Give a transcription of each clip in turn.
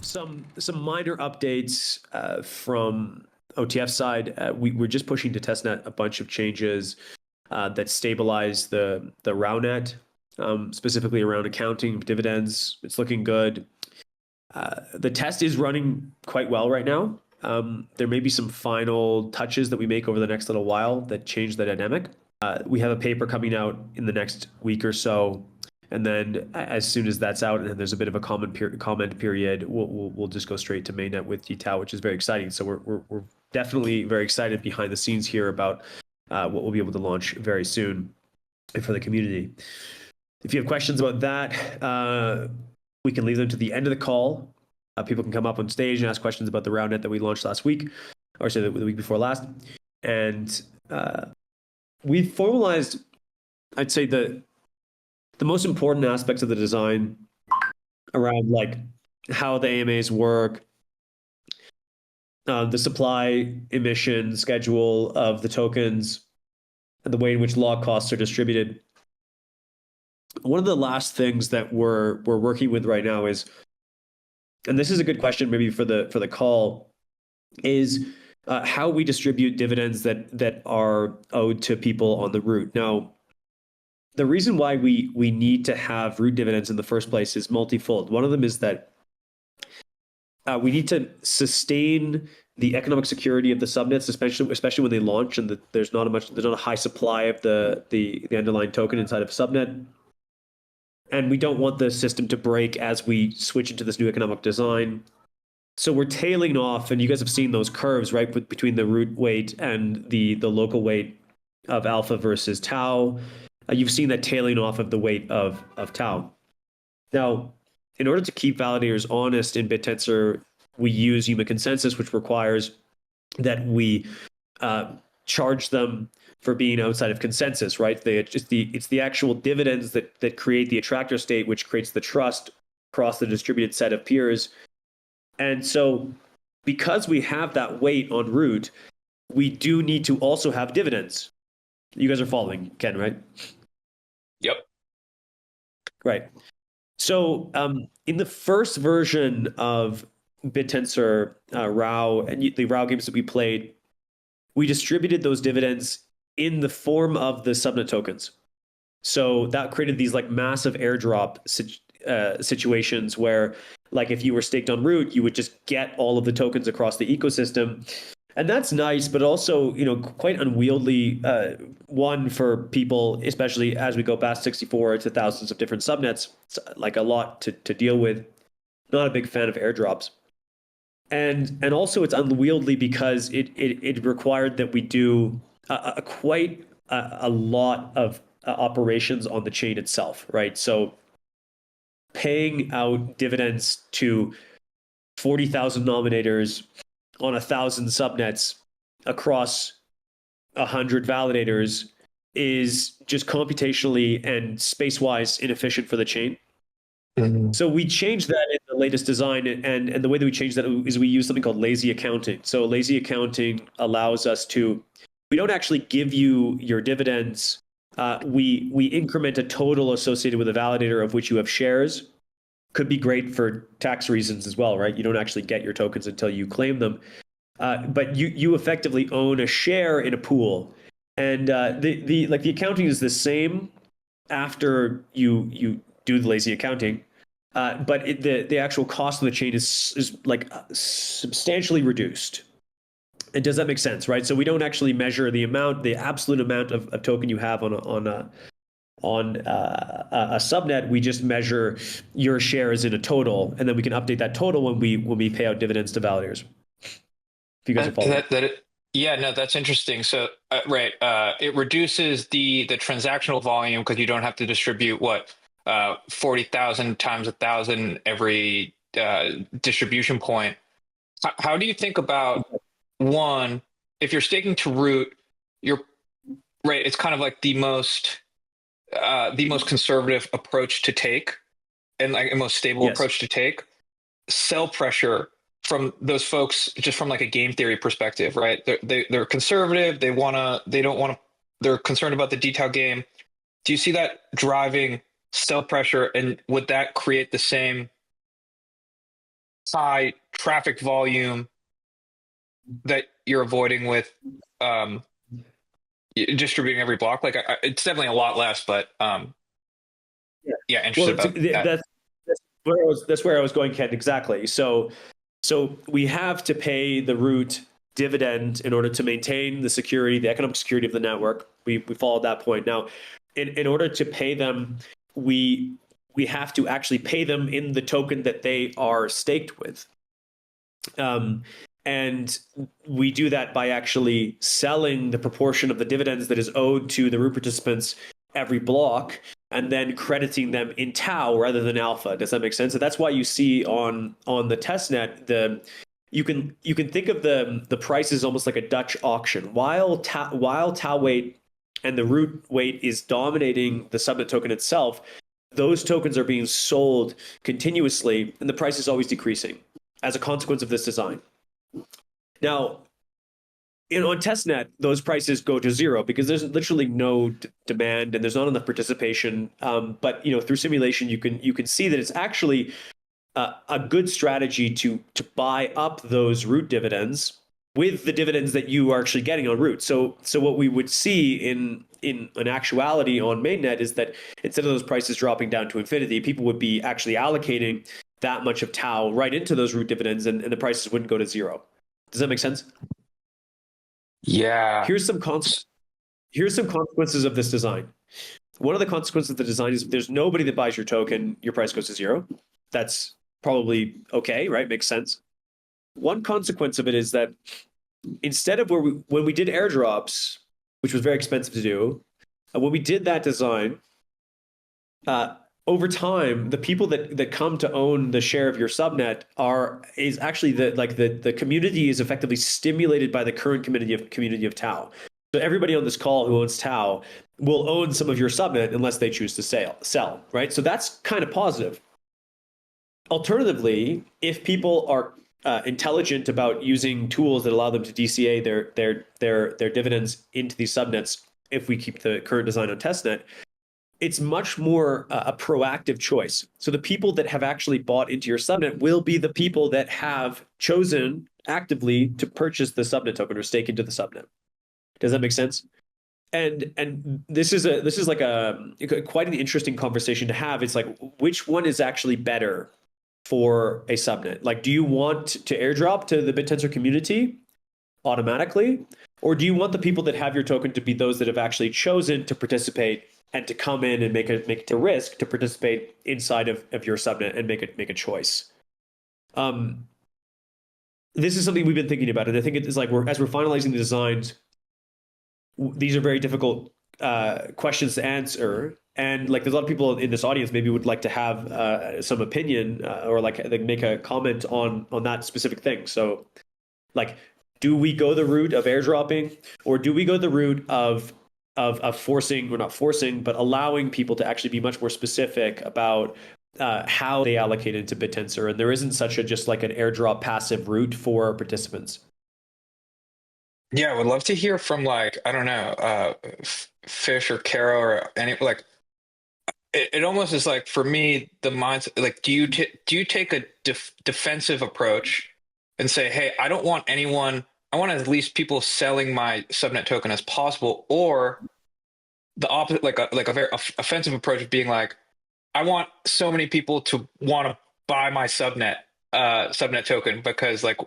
some minor updates from OTF side. We're just pushing to testnet a bunch of changes that stabilize the RAWnet, specifically around accounting of dividends. It's looking good. The test is running quite well right now. There may be some final touches that we make over the next little while that change the dynamic. We have a paper coming out in the next week or so, and then as soon as that's out and there's a bit of a comment period, we'll just go straight to mainnet with dTAO, which is very exciting. So we're definitely very excited behind the scenes here about what we'll be able to launch very soon for the community. If you have questions about that, we can leave them to the end of the call. People can come up on stage and ask questions about the RAWnet that we launched last week, or say the week before last. And we formalized, I'd say, the most important aspects of the design around like how the AMAs work, the supply emission schedule of the tokens, and the way in which log costs are distributed. One of the last things that we're working with right now is, and this is a good question maybe for the call, is how we distribute dividends that are owed to people on the root. Now, the reason why we need to have root dividends in the first place is multifold. One of them is that we need to sustain the economic security of the subnets, especially when they launch and there's not a high supply of the underlying token inside of a subnet. And we don't want the system to break as we switch into this new economic design. So we're tailing off, and you guys have seen those curves, right, between the root weight and the local weight of alpha versus tau. You've seen that tailing off of the weight of tau. Now, in order to keep validators honest in Bittensor, we use Yuma Consensus, which requires that we charge them for being outside of consensus, right? It's the actual dividends that create the attractor state, which creates the trust across the distributed set of peers. And so because we have that weight on root, we do need to also have dividends. You guys are following, Ken, right? Yep. Right. So in the first version of Bittensor RAW and the RAW games that we played, we distributed those dividends in the form of the subnet tokens. So that created these like massive airdrop situations where, like, if you were staked on root, you would just get all of the tokens across the ecosystem. And that's nice, but also, quite unwieldy, one for people, especially as we go past 64 to thousands of different subnets. It's like a lot to deal with. Not a big fan of airdrops. And also it's unwieldy because it required that we do quite a lot of operations on the chain itself, right? So paying out dividends to 40,000 nominators on 1,000 subnets across 100 validators is just computationally and space-wise inefficient for the chain. Mm-hmm. So we changed that in the latest design, and the way that we changed that is we use something called lazy accounting. So lazy accounting allows us to, we don't actually give you your dividends. We increment a total associated with a validator of which you have shares. Could be great for tax reasons as well, right? You don't actually get your tokens until you claim them. But you effectively own a share in a pool. And the accounting is the same after you do the lazy accounting. But the actual cost of the chain is like substantially reduced. And does that make sense, right? So we don't actually measure the absolute amount of token you have on a subnet. We just measure your shares in a total, and then we can update that total when we pay out dividends to validators. If you guys are following. Yeah, no, that's interesting. So right, it reduces the transactional volume because you don't have to distribute 40,000 times 1,000 every distribution point. How do you think about, one, if you're staking to root, you're right, it's kind of like the most conservative approach to take, and like a most stable approach to take. Sell pressure from those folks, just from like a game theory perspective, right? They're conservative. They're concerned about the detail game. Do you see that driving sell pressure, and would that create the same high traffic volume that you're avoiding with distributing every block? Like, it's definitely a lot less, but Yeah. yeah, Well, interested about that. that's where I was going, Ken. Exactly. So we have to pay the root dividend in order to maintain the security, the economic security of the network. We followed that point. Now, in order to pay them, we we have to actually pay them in the token that they are staked with. Um, and we do that by actually selling the proportion of the dividends that is owed to the root participants every block, and then crediting them in tau rather than alpha. Does that make sense? So that's why you see on the testnet you can think of the prices almost like a Dutch auction. While tau weight and the root weight is dominating the subnet token itself, those tokens are being sold continuously, and the price is always decreasing as a consequence of this design. Now, on testnet, those prices go to zero because there's literally no demand and there's not enough participation. But through simulation, you can see that it's actually a good strategy to buy up those root dividends with the dividends that you are actually getting on root. So what we would see in an actuality on mainnet is that instead of those prices dropping down to infinity, people would be actually allocating that much of tau right into those root dividends, and the prices wouldn't go to zero. Does that make sense? Yeah. Here's some consequences of this design. One of the consequences of the design is if there's nobody that buys your token, your price goes to zero. That's probably okay, right? Makes sense. One consequence of it is that instead of when we did airdrops, which was very expensive to do, when we did that design, over time, the people that come to own the share of your subnet is actually the community is effectively stimulated by the current community of tau. So everybody on this call who owns tau will own some of your subnet unless they choose to sell, right? So that's kind of positive. Alternatively, if people are intelligent about using tools that allow them to DCA their dividends into these subnets, if we keep the current design on testnet, it's much more a proactive choice. So the people that have actually bought into your subnet will be the people that have chosen actively to purchase the subnet token or stake into the subnet. Does that make sense? And this is like quite an interesting conversation to have. It's like, which one is actually better for a subnet? Like, do you want to airdrop to the Bittensor community automatically, or do you want the people that have your token to be those that have actually chosen to participate and to come in and make it a risk to participate inside of your subnet and make a choice? This is something we've been thinking about, and I think it is like as we're finalizing the designs, these are very difficult questions to answer. And like, there's a lot of people in this audience maybe would like to have some opinion or like make a comment on that specific thing. So, like, do we go the route of airdropping, or do we go the route of forcing, or not forcing, but allowing people to actually be much more specific about how they allocate into Bittensor, and there isn't such a just like an airdrop passive route for participants? Yeah, I would love to hear from, like, I don't know, Fish or Caro or any, like, it almost is like, for me, the mindset, like, do you take a defensive approach and say, hey, I don't want anyone, I want as least people selling my subnet token as possible, or the opposite, like a very offensive approach of being like, I want so many people to want to buy my subnet token because, like,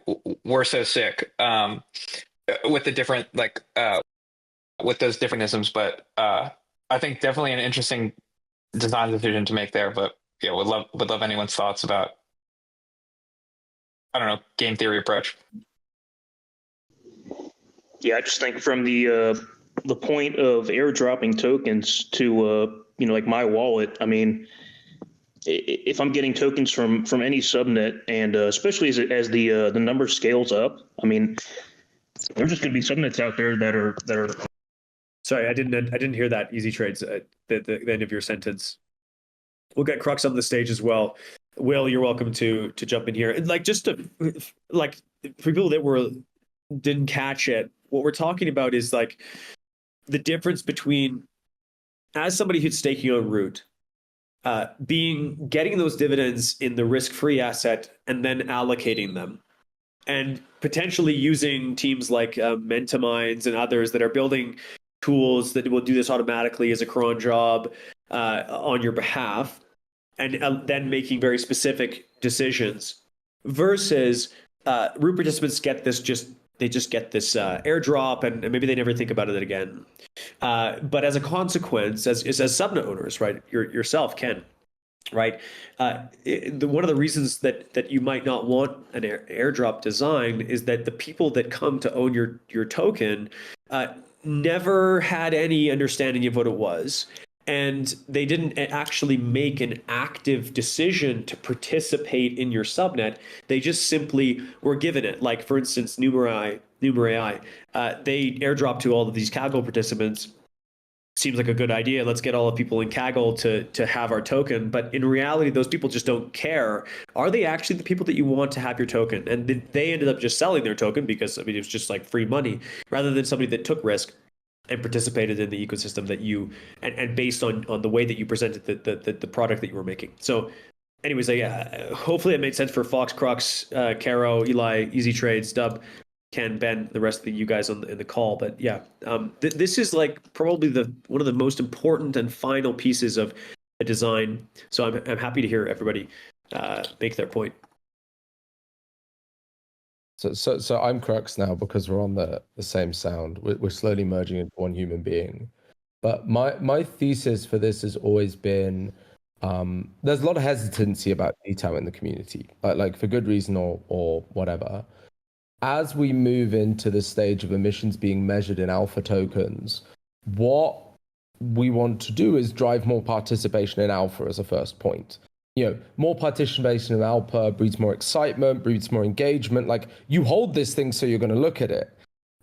we're so sick, with the different, like, with those different isms. But I think definitely an interesting design decision to make there. But yeah, would love anyone's thoughts about, I don't know, game theory approach. Yeah, I just think from the point of airdropping tokens to like my wallet. I mean, if I'm getting tokens from any subnet, and especially as the number scales up, I mean, there's just going to be subnets out there that are. Sorry, I didn't hear that. Easy trades at the end of your sentence. We'll get Crux on the stage as well. Will, you're welcome to jump in here. And like, just to, like, for people that didn't catch it, what we're talking about is like the difference between, as somebody who's staking on root, getting those dividends in the risk-free asset and then allocating them, and potentially using teams like Mentamines and others that are building tools that will do this automatically as a cron job on your behalf, and then making very specific decisions, versus root participants get this they just get this airdrop, and maybe they never think about it again. But as a consequence, as subnet owners, right, yourself, Ken, right, one of the reasons that you might not want an airdrop design is that the people that come to own your token never had any understanding of what it was, and they didn't actually make an active decision to participate in your subnet. They just simply were given it. Like, for instance, Numerai, they airdrop to all of these Kaggle participants. Seems like a good idea. Let's get all the people in Kaggle to have our token. But in reality, those people just don't care. Are they actually the people that you want to have your token? And they ended up just selling their token because, I mean, it was just like free money, rather than somebody that took risk and participated in the ecosystem that you, and based on the way that you presented the product that you were making. So anyways, yeah, hopefully it made sense for Fox, Crux, Caro, Eli, Easy Trades, Dub, Ken, Ben, the rest of you guys in the call. But yeah, this is like probably one of the most important and final pieces of a design. So I'm happy to hear everybody make their point. So I'm Crux now because we're on the same sound. We're slowly merging into one human being. But my thesis for this has always been there's a lot of hesitancy about dTAO in the community, like for good reason or whatever. As we move into the stage of emissions being measured in alpha tokens, what we want to do is drive more participation in alpha as a first point. More participation in alpha breeds more excitement, breeds more engagement. Like, you hold this thing, so you're going to look at it.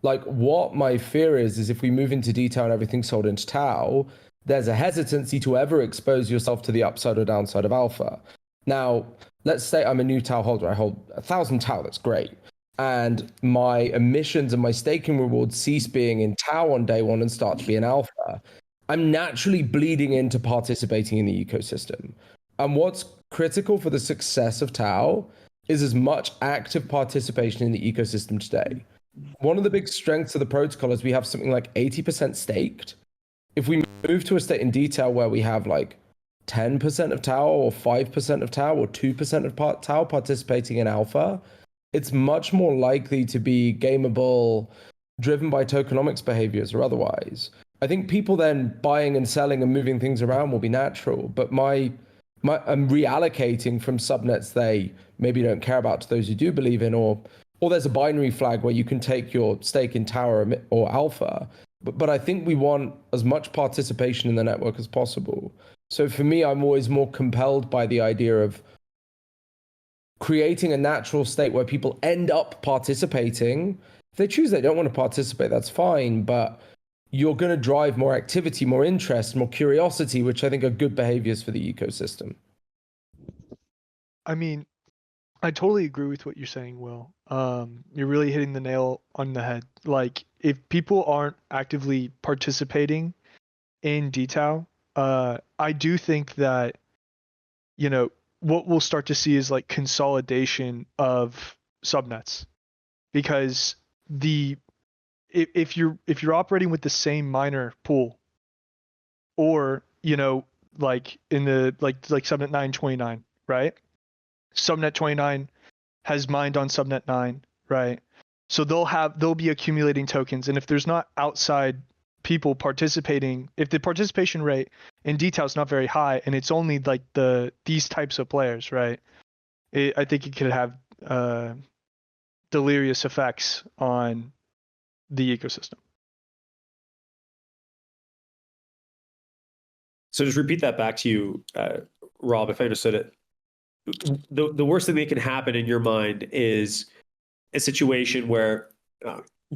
Like, what my fear is if we move into dTAO and everything's sold into TAO, there's a hesitancy to ever expose yourself to the upside or downside of alpha. Now, let's say I'm a new TAO holder. I hold 1,000 TAO. That's great. And my emissions and my staking rewards cease being in TAO on day one and start to be in alpha. I'm naturally bleeding into participating in the ecosystem. And what's critical for the success of TAO is as much active participation in the ecosystem today. One of the big strengths of the protocol is we have something like 80% staked. If we move to a state in dTAO where we have like 10% of TAO or 5% of TAO or 2% of TAO participating in alpha, it's much more likely to be gameable, driven by tokenomics behaviors or otherwise. I think people then buying and selling and moving things around will be natural, but I'm reallocating from subnets they maybe don't care about to those who do believe in, or there's a binary flag where you can take your stake in Tower or Alpha. But I think we want as much participation in the network as possible. So for me, I'm always more compelled by the idea of creating a natural state where people end up participating. If they choose they don't want to participate, that's fine, but you're going to drive more activity, more interest, more curiosity, which I think are good behaviors for the ecosystem. I mean, I totally agree with what you're saying, Will. You're really hitting the nail on the head. Like, if people aren't actively participating in dTAO, I do think that, what we'll start to see is like consolidation of subnets, because if you're operating with the same miner pool, or like in the like subnet 929, right? Subnet 29 has mined on subnet 9, right? So they'll be accumulating tokens, and if there's not outside people participating, if the participation rate in dTAO is not very high and it's only like these types of players, right? I think it could have delirious effects on the ecosystem. So just repeat that back to you, Rob, if I understood it. The worst thing that can happen in your mind is a situation where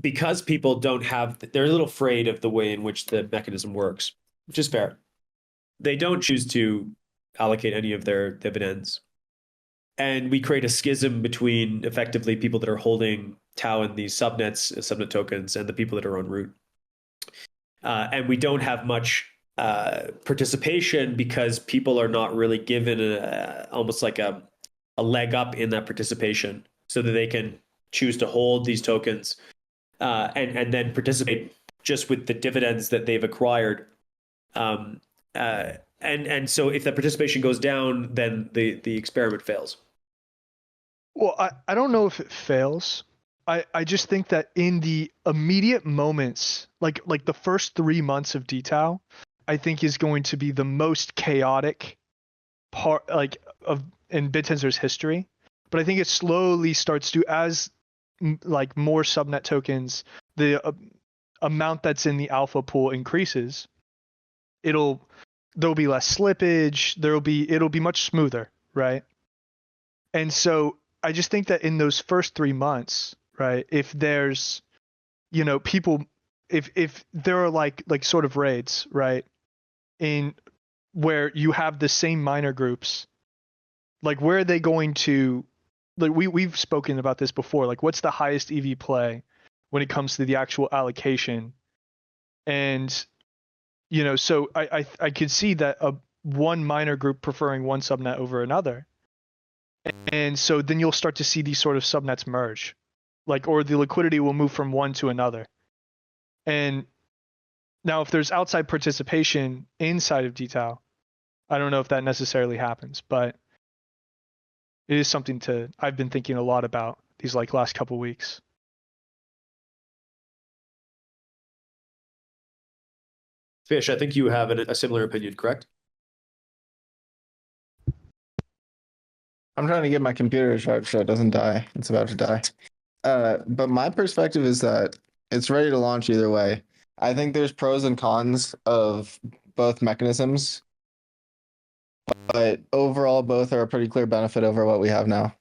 because people they're a little afraid of the way in which the mechanism works, which is fair. They don't choose to allocate any of their dividends. And we create a schism between effectively people that are holding TAO in these subnet tokens and the people that are on root. And we don't have much participation because people are not really given almost like a leg up in that participation so that they can choose to hold these tokens and then participate just with the dividends that they've acquired. And so if that participation goes down, then the experiment fails. Well, I don't know if it fails. I just think that in the immediate moments, like the first 3 months of dTAO, I think is going to be the most chaotic part in Bittensor's history. But I think it slowly starts to, as like more subnet tokens, the amount that's in the alpha pool increases, there'll be less slippage, it'll be much smoother, right? And so I just think that in those first 3 months, right, if there's, people, if there are like sort of raids, right, in where you have the same miner groups, like where are they going to, like we've spoken about this before, like what's the highest EV play when it comes to the actual allocation? And so I could see that one miner group preferring one subnet over another. And so then you'll start to see these sort of subnets merge, or the liquidity will move from one to another. And now if there's outside participation inside of dTAO, I don't know if that necessarily happens, but it is something I've been thinking a lot about these last couple weeks. Fish, I think you have a similar opinion, correct? I'm trying to get my computer to charge so it doesn't die. It's about to die. But my perspective is that it's ready to launch either way. I think there's pros and cons of both mechanisms, but overall, both are a pretty clear benefit over what we have now.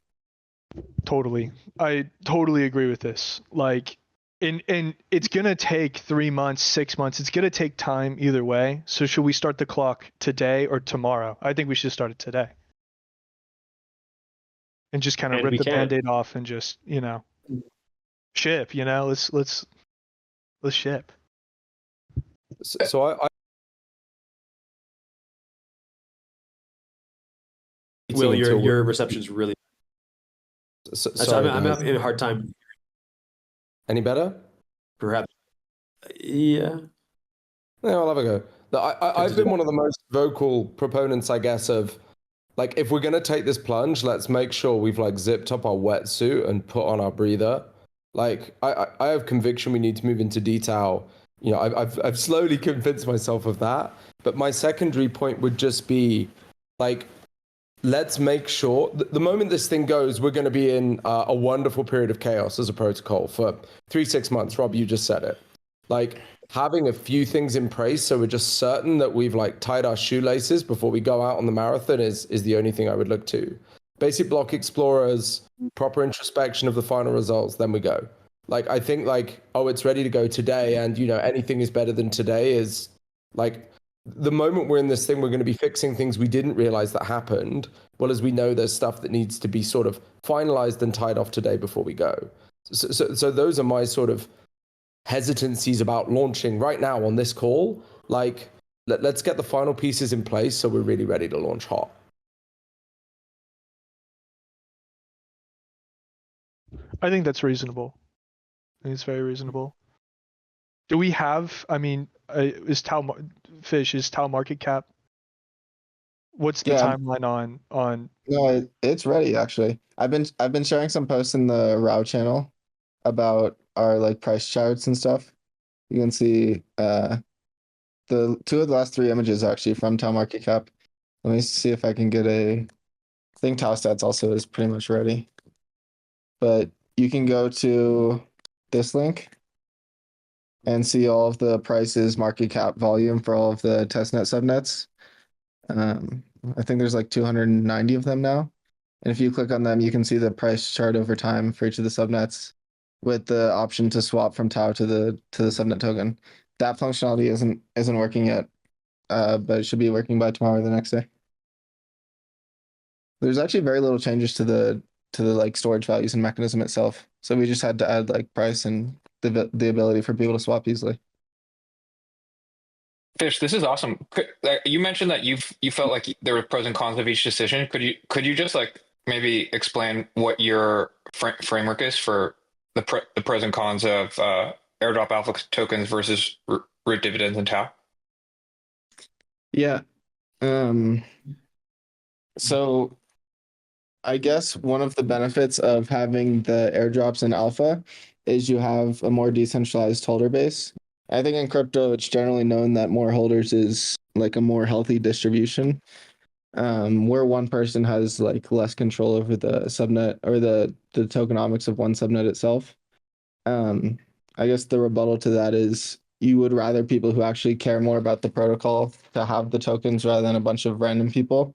Totally. I totally agree with this. And it's going to take 3 months, 6 months. It's going to take time either way. So should we start the clock today or tomorrow? I think we should start it today. And just kind of rip the Band-Aid off and just, ship, let's ship. So I Will, your reception's really. Sorry, I'm having a hard time. Any better? Perhaps. Yeah. I'll have a go. I've been one of the most vocal proponents, I guess, of if we're going to take this plunge, let's make sure we've zipped up our wetsuit and put on our breather. I have conviction we need to move into dTAO. I've slowly convinced myself of that. But my secondary point would just be let's make sure the moment this thing goes, we're going to be in a wonderful period of chaos as a protocol for 3-6 months. Rob, you just said it. Having a few things in place so we're just certain that we've tied our shoelaces before we go out on the marathon is the only thing I would look to. Basic block explorers, proper introspection of the final results, then we go. I think it's ready to go today, and anything is better than today is the moment we're in this thing, we're going to be fixing things we didn't realize that happened. Well, as we know, there's stuff that needs to be sort of finalized and tied off today before we go. So those are my sort of hesitancies about launching right now on this call. Let's get the final pieces in place so we're really ready to launch hot. I think that's reasonable. I think it's very reasonable. Do we have, is TAO market cap? What's the timeline on? No, it's ready actually. I've been sharing some posts in the RAW channel about our price charts and stuff. You can see the 2 of the last 3 images are actually from TAO market cap. Let me see if I can get I think TAO stats also is pretty much ready. But you can go to this link and see all of the prices, market cap, volume for all of the testnet subnets. I think there's 290 of them now. And if you click on them, you can see the price chart over time for each of the subnets with the option to swap from TAO to the subnet token. That functionality isn't working yet, but it should be working by tomorrow or the next day. There's actually very little changes to the storage values and mechanism itself. So we just had to add price and the ability for people to swap easily. Fish, this is awesome. You mentioned that you felt like there were pros and cons of each decision. Could you just like maybe explain what your framework is for the pros and cons of airdrop alpha tokens versus root dividends and tau? Yeah. So I guess one of the benefits of having the airdrops in alpha is you have a more decentralized holder base. I think in crypto, it's generally known that more holders is like a more healthy distribution. Where one person has like less control over the subnet or the tokenomics of one subnet itself. I guess the rebuttal to that is you would rather people who actually care more about the protocol to have the tokens rather than a bunch of random people.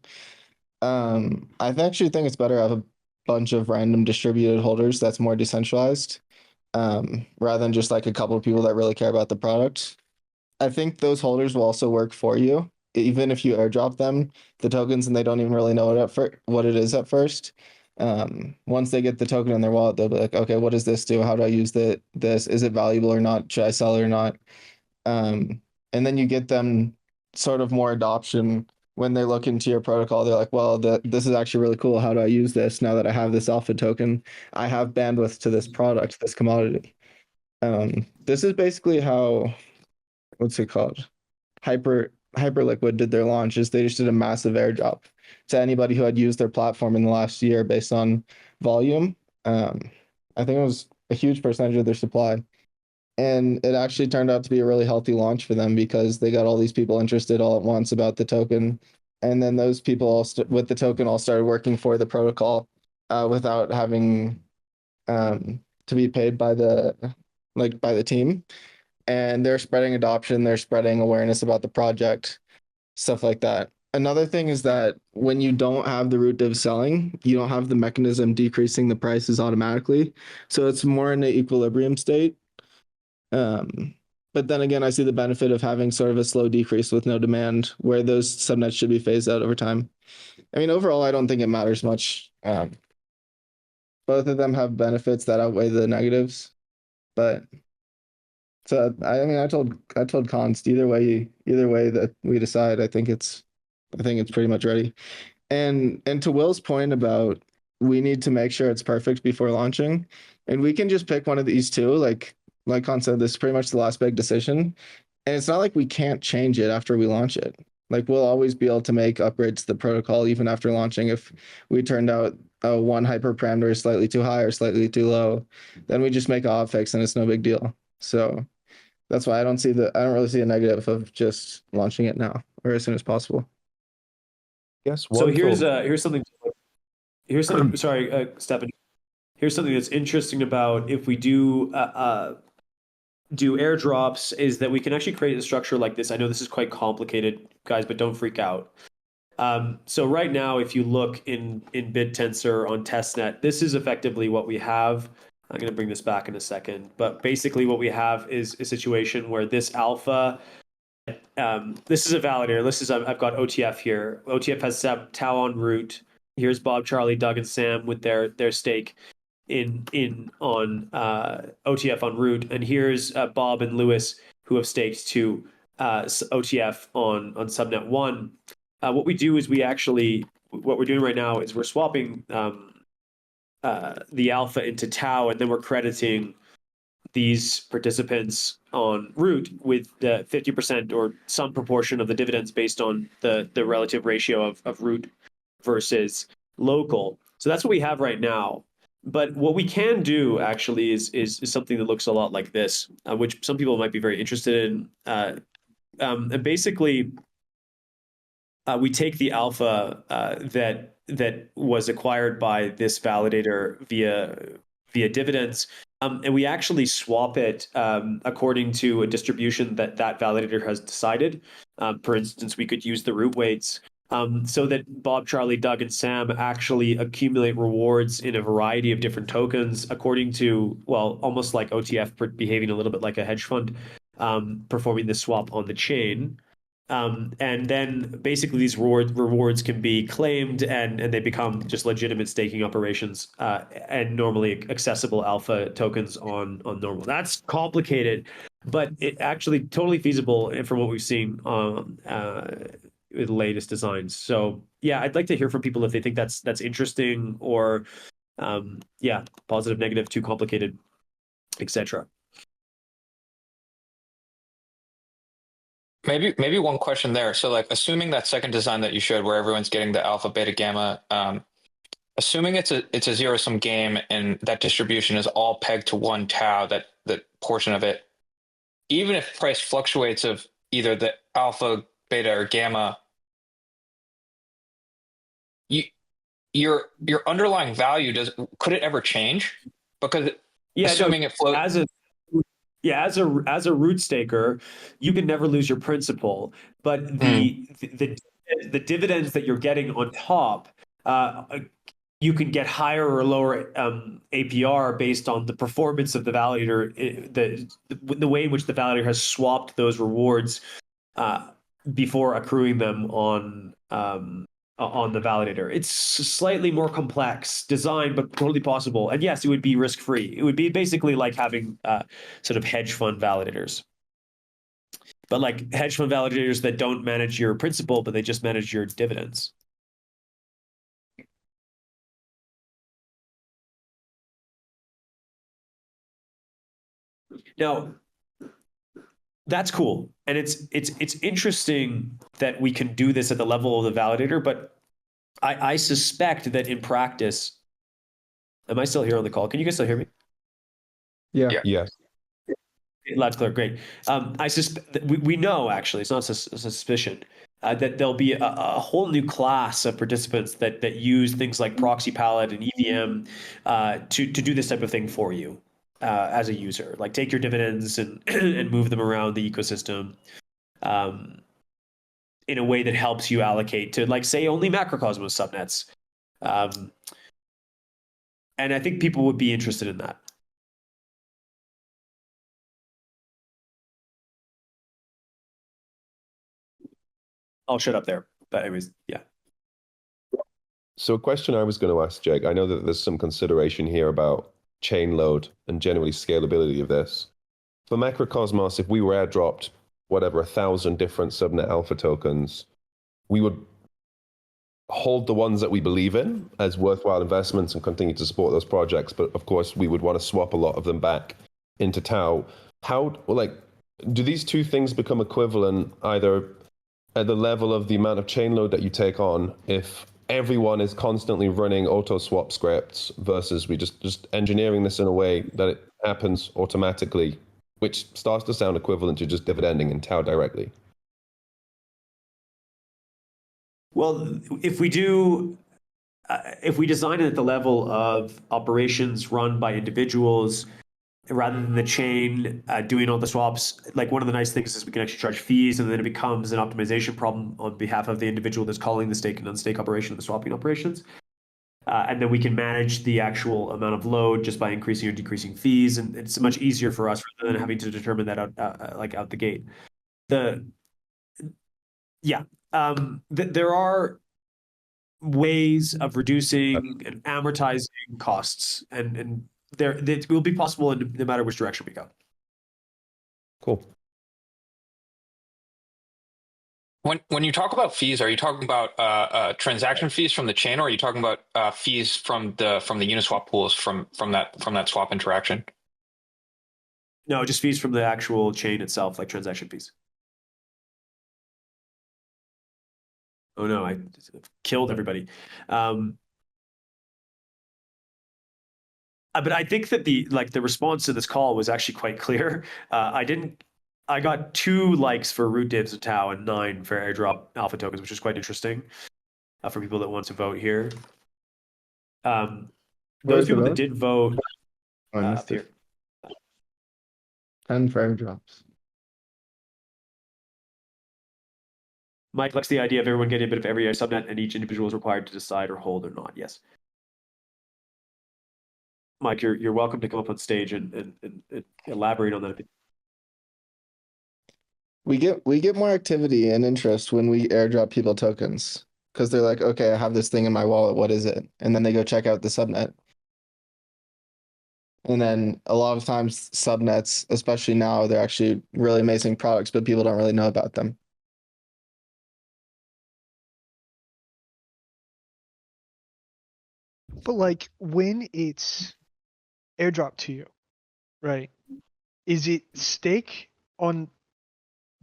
Actually think it's better to have a bunch of random distributed holders that's more decentralized, rather than just like a couple of people that really care about the product. I think those holders will also work for you, even if you airdrop them the tokens and they don't even really know what it is at first. Once they get the token in their wallet, they'll be like, okay, what does this do? How do I use this? Is it valuable or not? Should I sell it or not? And then you get them sort of more adoption when they look into your protocol. They're like, well, this is actually really cool. How do I use this now that I have this alpha token? I have bandwidth to this product, this commodity. This is basically how, what's it called? Hyperliquid did their launch. Is they just did a massive airdrop to anybody who had used their platform in the last year based on volume. I think it was a huge percentage of their supply. And it actually turned out to be a really healthy launch for them because they got all these people interested all at once about the token. And then those people all with the token all started working for the protocol without having to be paid by the team. And they're spreading adoption, they're spreading awareness about the project, stuff like that. Another thing is that when you don't have the root div selling, you don't have the mechanism decreasing the prices automatically. So it's more in an equilibrium state. But then again, I see the benefit of having sort of a slow decrease with no demand where those subnets should be phased out over time. I mean, overall, I don't think it matters much. Both of them have benefits that outweigh the negatives, but so I mean, I told cons either way that we decide, I think it's pretty much ready. And to Will's point about we need to make sure it's perfect before launching, and we can just pick one of these two, like Con said, this is pretty much the last big decision. And it's not like we can't change it after we launch it. Like we'll always be able to make upgrades to the protocol even after launching. If we turned out one hyperparameter is slightly too high or slightly too low, then we just make a hotfix and it's no big deal. So that's why I don't really see a negative of just launching it now or as soon as possible. Yes. So here's something. Sorry, Stefan. Here's something that's interesting about if we do airdrops is that we can actually create a structure like this. I know this is quite complicated, guys, but don't freak out. So right now, if you look in Bittensor on Testnet, this is effectively what we have. I'm going to bring this back in a second, but basically what we have is a situation where this alpha, this is a validator. I've got OTF here. OTF has tau on root. Here's Bob, Charlie, Doug, and Sam with their stake on OTF on root, and here's Bob and Lewis who have staked to OTF on subnet 1. What we do is what we're doing right now is we're swapping the alpha into tau, and then we're crediting these participants on root with the 50% or some proportion of the dividends based on the relative ratio of root versus local. So that's what we have right now. But what we can do actually is something that looks a lot like this, which some people might be very interested in. And basically, we take the alpha that was acquired by this validator via dividends, and we actually swap it according to a distribution that validator has decided. For instance, we could use the root weights. So that Bob, Charlie, Doug, and Sam actually accumulate rewards in a variety of different tokens according to, well, almost like OTF behaving a little bit like a hedge fund, performing this swap on the chain. And then basically these rewards can be claimed and they become just legitimate staking operations and normally accessible alpha tokens on normal. That's complicated, but it actually totally feasible from what we've seen with the latest designs. So yeah, I'd like to hear from people if they think that's interesting, or yeah, positive, negative, too complicated, etc. Maybe one question there. So like assuming that second design that you showed where everyone's getting the alpha, beta, gamma, assuming it's a zero sum game and that distribution is all pegged to one tau, that portion of it, even if price fluctuates of either the alpha, beta, or gamma, your underlying value could it ever change? Because Yeah, assuming it floats as a root staker, you can never lose your principal, but the dividends that you're getting on top, you can get higher or lower APR based on the performance of the validator, the way in which the validator has swapped those rewards before accruing them on the validator. It's slightly more complex design, but totally possible. And yes, it would be risk-free. It would be basically like having sort of hedge fund validators. But like hedge fund validators that don't manage your principal, but they just manage your dividends. Now, that's cool. And it's interesting that we can do this at the level of the validator, but I suspect that in practice, am I still here on the call? Can you guys still hear me? Yeah. Yes. Loud, clear, great. I suspect we know, actually, it's not a suspicion, that there'll be a whole new class of participants that use things like proxy palette and EVM to do this type of thing for you as a user. Like take your dividends and and move them around the ecosystem in a way that helps you allocate to, like, say, only macrocosmos subnets. And I think people would be interested in that. I'll shut up there. But anyways, yeah. So a question I was going to ask, Jake, I know that there's some consideration here about chain load and generally scalability of this. For Macrocosmos, if we were airdropped, whatever, 1,000 different subnet alpha tokens, we would hold the ones that we believe in as worthwhile investments and continue to support those projects. But of course, we would want to swap a lot of them back into tau. Do these two things become equivalent either at the level of the amount of chain load that you take on if everyone is constantly running auto swap scripts versus we just engineering this in a way that it happens automatically, which starts to sound equivalent to just dividending in tau directly? Well, if we design it at the level of operations run by individuals rather than the chain doing all the swaps, like one of the nice things is we can actually charge fees, and then it becomes an optimization problem on behalf of the individual that's calling the stake and unstake operation of the swapping operations. And then we can manage the actual amount of load just by increasing or decreasing fees, and it's much easier for us rather than having to determine that out the gate. There are ways of reducing and amortizing costs, and it will be possible no matter which direction we go. Cool. When you talk about fees, are you talking about transaction fees from the chain, or are you talking about fees from the Uniswap pools from that swap interaction? No, just fees from the actual chain itself, like transaction fees. Oh no, I killed everybody. But I think that the response to this call was actually quite clear. I got 2 likes for root divs of tau and 9 for airdrop alpha tokens, which is quite interesting for people that want to vote here. Those people that did vote up here. 10 for airdrops. Mike likes the idea of everyone getting a bit of every subnet, and each individual is required to decide or hold or not. Yes. Mike, you're welcome to come up on stage and elaborate on that. We get more activity and interest when we airdrop people tokens because they're like, okay, I have this thing in my wallet. What is it? And then they go check out the subnet. And then a lot of times subnets, especially now, they're actually really amazing products, but people don't really know about them. But like when it's airdrop to you, right? Is it stake on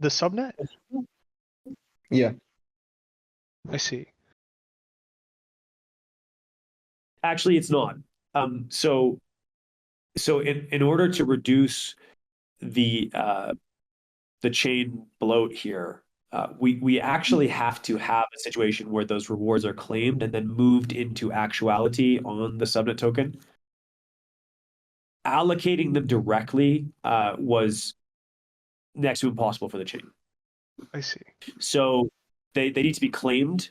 the subnet? Yeah. I see. Actually, it's not. So in order to reduce the chain bloat here, we actually have to have a situation where those rewards are claimed and then moved into actuality on the subnet token. Allocating them directly was next to impossible for the chain. I see. So they need to be claimed,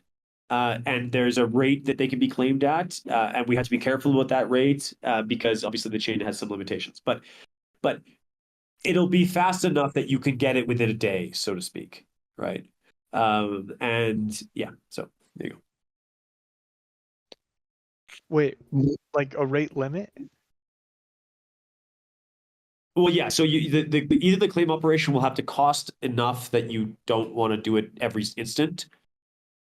and there's a rate that they can be claimed at, and we have to be careful about that rate because obviously the chain has some limitations. But it'll be fast enough that you can get it within a day, so to speak, right? And yeah, so there you go. Wait, like a rate limit? Well, yeah. So either the claim operation will have to cost enough that you don't want to do it every instant,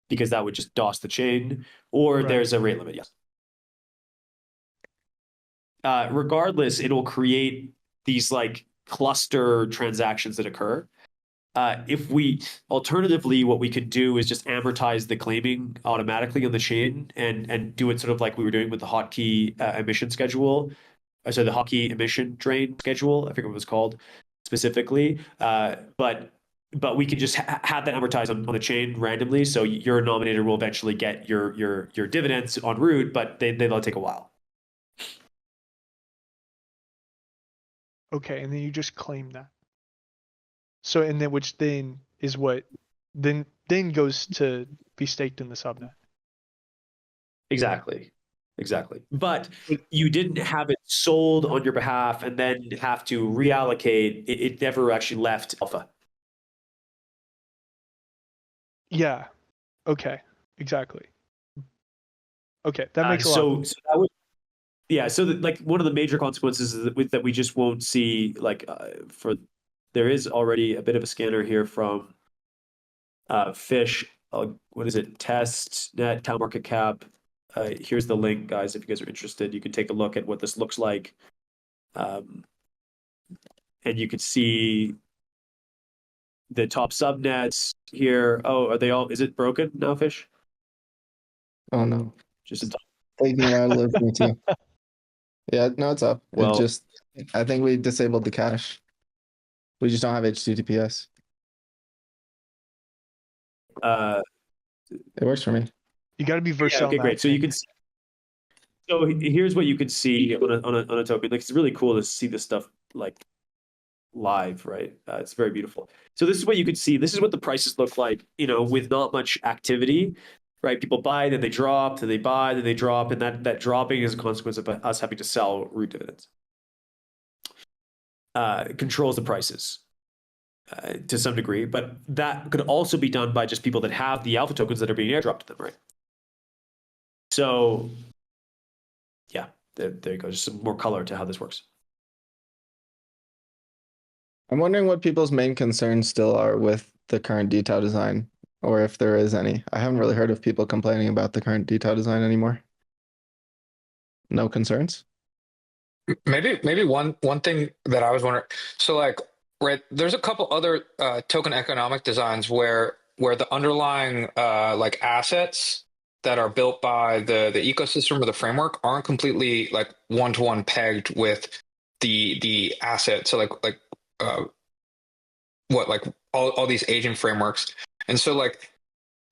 because that would just DOS the chain, or Right. there's a rate limit. Yes. Regardless, it'll create these like cluster transactions that occur. Alternatively, what we could do is just amortize the claiming automatically on the chain and do it sort of like we were doing with the hotkey emission schedule. So the hotkey emission drain schedule, I forget what it was called specifically. But we can just have that amortized on the chain randomly. So your nominator will eventually get your dividends en route, but they'll take a while. Okay, and then you just claim that. So and then which then is what then goes to be staked in the subnet. Exactly. But you didn't have it sold on your behalf and then have to reallocate. It never actually left alpha. Yeah. Okay. Exactly. Okay, that makes a lot. So that would, yeah. So like one of the major consequences is that we just won't see like there is already a bit of a scanner here from Fish. What is it? Testnet, town market cap. Here's the link, guys. If you guys are interested, you can take a look at what this looks like. And you can see the top subnets here. Oh, are they all? Is it broken now, Fish? Oh no. Just Taking a while to load for me too. Yeah, no, it's up. Well- I think we disabled the cache. We just don't have HTTPS. It works for me. You got to be versatile. okay, great. So you can see. So here's what you can see on a token. Like it's really cool to see this stuff like live, right? It's very beautiful. So this is what you can see. This is what the prices look like, with not much activity, right? People buy, then they drop, then they buy, then they drop, and that dropping is a consequence of us having to sell root dividends. It controls the prices to some degree, but that could also be done by just people that have the alpha tokens that are being airdropped to them, right? So yeah, there you go. Just some more color to how this works. I'm wondering what people's main concerns still are with the current dTAO design, or if there is any. I haven't really heard of people complaining about the current dTAO design anymore. No concerns? Maybe one thing that I was wondering. So like, right, there's a couple other token economic designs where the underlying like assets that are built by the ecosystem or the framework aren't completely like one-to-one pegged with the asset. So like all these agent frameworks. And so like,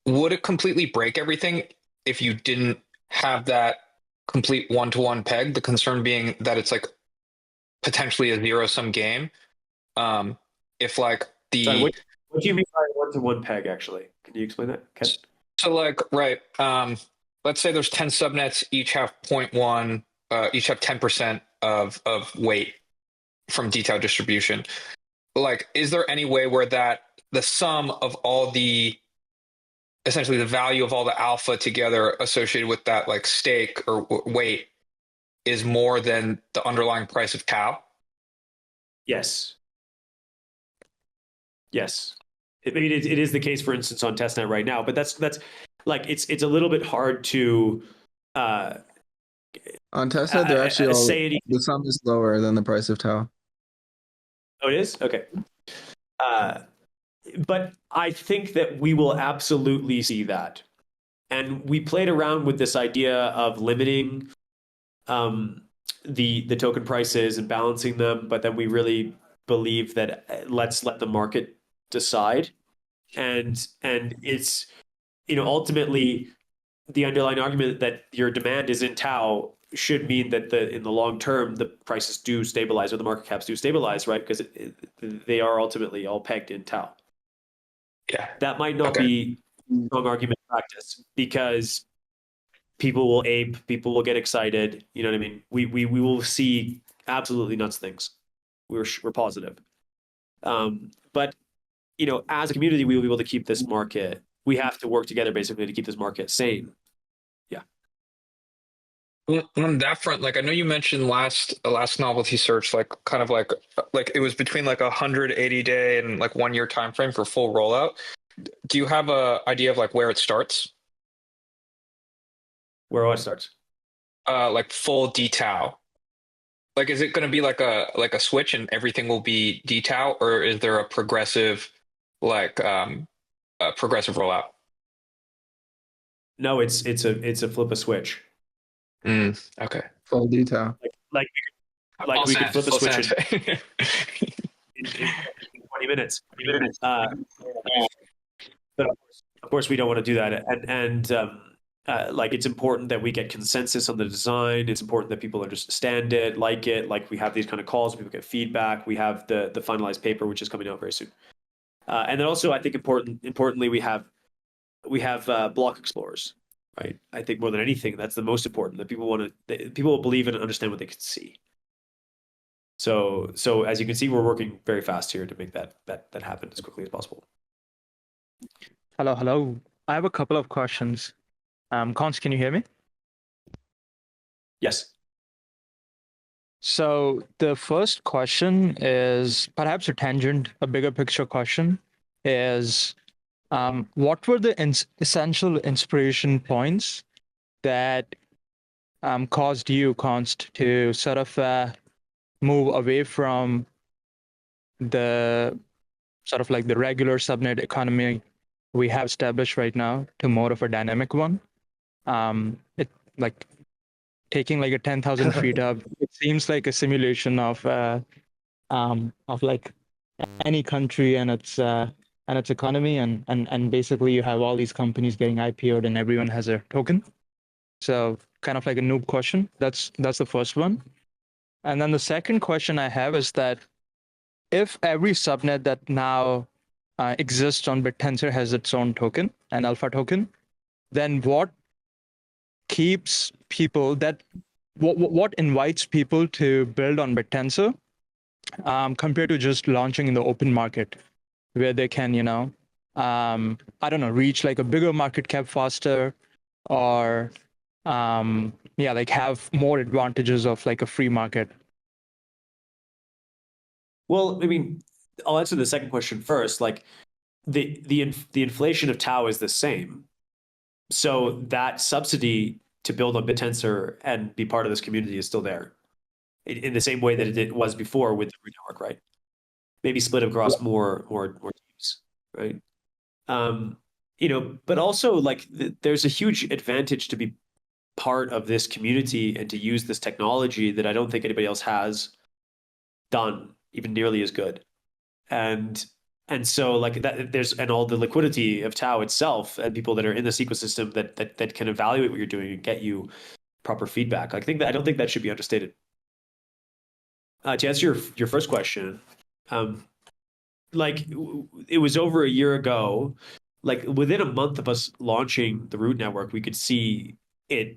would it completely break everything if you didn't have that complete one-to-one peg? The concern being that it's like potentially a zero-sum game. If like the Sorry, what do you mean by one-to-one peg? Actually, can you explain that, Ken? So like, right, let's say there's 10 subnets, each have 0.1, each have 10% of weight from dTAO distribution. Like, is there any way where that the sum of all essentially the value of all the alpha together associated with that like stake or weight is more than the underlying price of tau? Yes. Yes. I mean, it is the case, for instance, on testnet right now, but that's like it's a little bit hard to On Testnet, they're actually all say it. the sum is lower than the price of tau. Oh, it is? Okay. But I think that we will absolutely see that. And we played around with this idea of limiting the token prices and balancing them, but then we really believe that let's let the market decide. And it's, ultimately the underlying argument that your demand is in tau should mean that in the long term the prices do stabilize, or the market caps do stabilize, right? Because they are ultimately all pegged in tau. Yeah. That might not be a strong argument in practice, because people will ape, people will get excited. You know what I mean? We will see absolutely nuts things. We're positive. But as a community, we will be able to keep this market. We have to work together basically to keep this market sane. Yeah. On that front, like I know you mentioned last novelty search, like kind of like it was between like 180-day and like 1 year time frame for full rollout. Do you have a idea of like where it starts? Where it starts? Like full dTAO. Like, is it going to be like a switch and everything will be dTAO, or is there a progressive progressive rollout? No, it's a flip a switch. Okay. Full detail. Like we could flip a switch in 20 minutes. But of course, we don't want to do that. And like it's important that we get consensus on the design. It's important that people understand it, like it. Like we have these kind of calls, people get feedback. We have the finalized paper, which is coming out very soon. And then also, I think importantly, we have block explorers, right? I think more than anything, that's the most important. That people will believe in and understand what they can see. So as you can see, we're working very fast here to make that happen as quickly as possible. Hello. I have a couple of questions. Cons, can you hear me? Yes. So the first question is perhaps a tangent, a bigger picture question is, what were the essential inspiration points that caused you, Const, to sort of move away from the sort of like the regular subnet economy we have established right now to more of a dynamic one? It like taking like a 10,000 feet up, it seems like a simulation of like any country and its economy, and basically you have all these companies getting IPO'd and everyone has a token. So kind of like a noob question. That's the first one. And then the second question I have is that if every subnet that now exists on Bittensor has its own token, an alpha token, then what keeps people what invites people to build on Bittensor compared to just launching in the open market, where they can, I don't know, reach like a bigger market cap faster, or like have more advantages of like a free market? Well, I mean, I'll answer the second question first. Like the inflation of tau is the same, so that subsidy to build on Bittensor and be part of this community is still there, in the same way that it was before with the root network, right? Maybe split across more teams, right? But also like there's a huge advantage to be part of this community and to use this technology that I don't think anybody else has done even nearly as good. And so like that and all the liquidity of tau itself and people that are in this ecosystem that can evaluate what you're doing and get you proper feedback. I don't think that should be understated. To answer your first question, like it was over a year ago, like within a month of us launching the root network, we could see it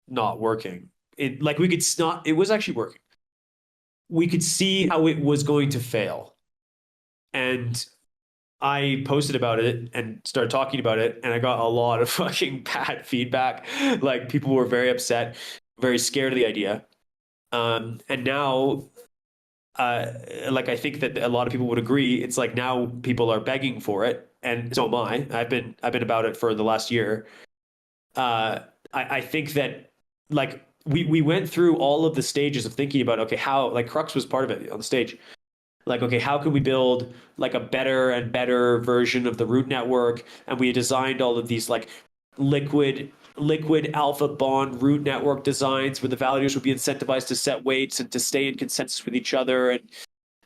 not working. It was actually working. We could see how it was going to fail. And I posted about it and started talking about it, and I got a lot of fucking bad feedback. Like people were very upset, very scared of the idea. And now, like I think that a lot of people would agree, it's like now people are begging for it, and so am I. I've been about it for the last year. I think that like we went through all of the stages of thinking about, okay, how, like Crux was part of it on the stage. Like, okay, how can we build like a better and better version of the root network? And we designed all of these like liquid alpha bond root network designs where the validators would be incentivized to set weights and to stay in consensus with each other,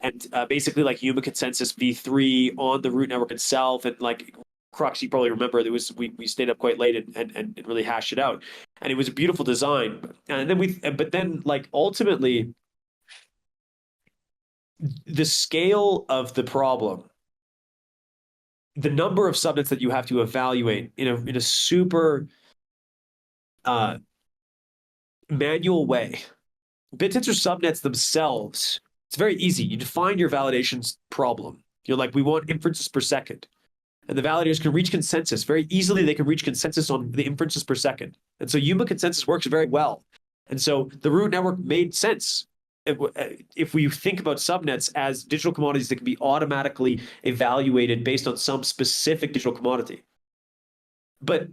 and basically like Yuma Consensus v3 on the root network itself. And like Crux, you probably remember, there was we stayed up quite late and really hashed it out, and it was a beautiful design. And then but then like ultimately, the scale of the problem, the number of subnets that you have to evaluate in a super manual way. Bittensor subnets themselves, it's very easy. You define your validations problem. You're like, we want inferences per second. And the validators can reach consensus. Very easily, they can reach consensus on the inferences per second. And so Yuma Consensus works very well. And so the root network made sense. If we think about subnets as digital commodities that can be automatically evaluated based on some specific digital commodity. But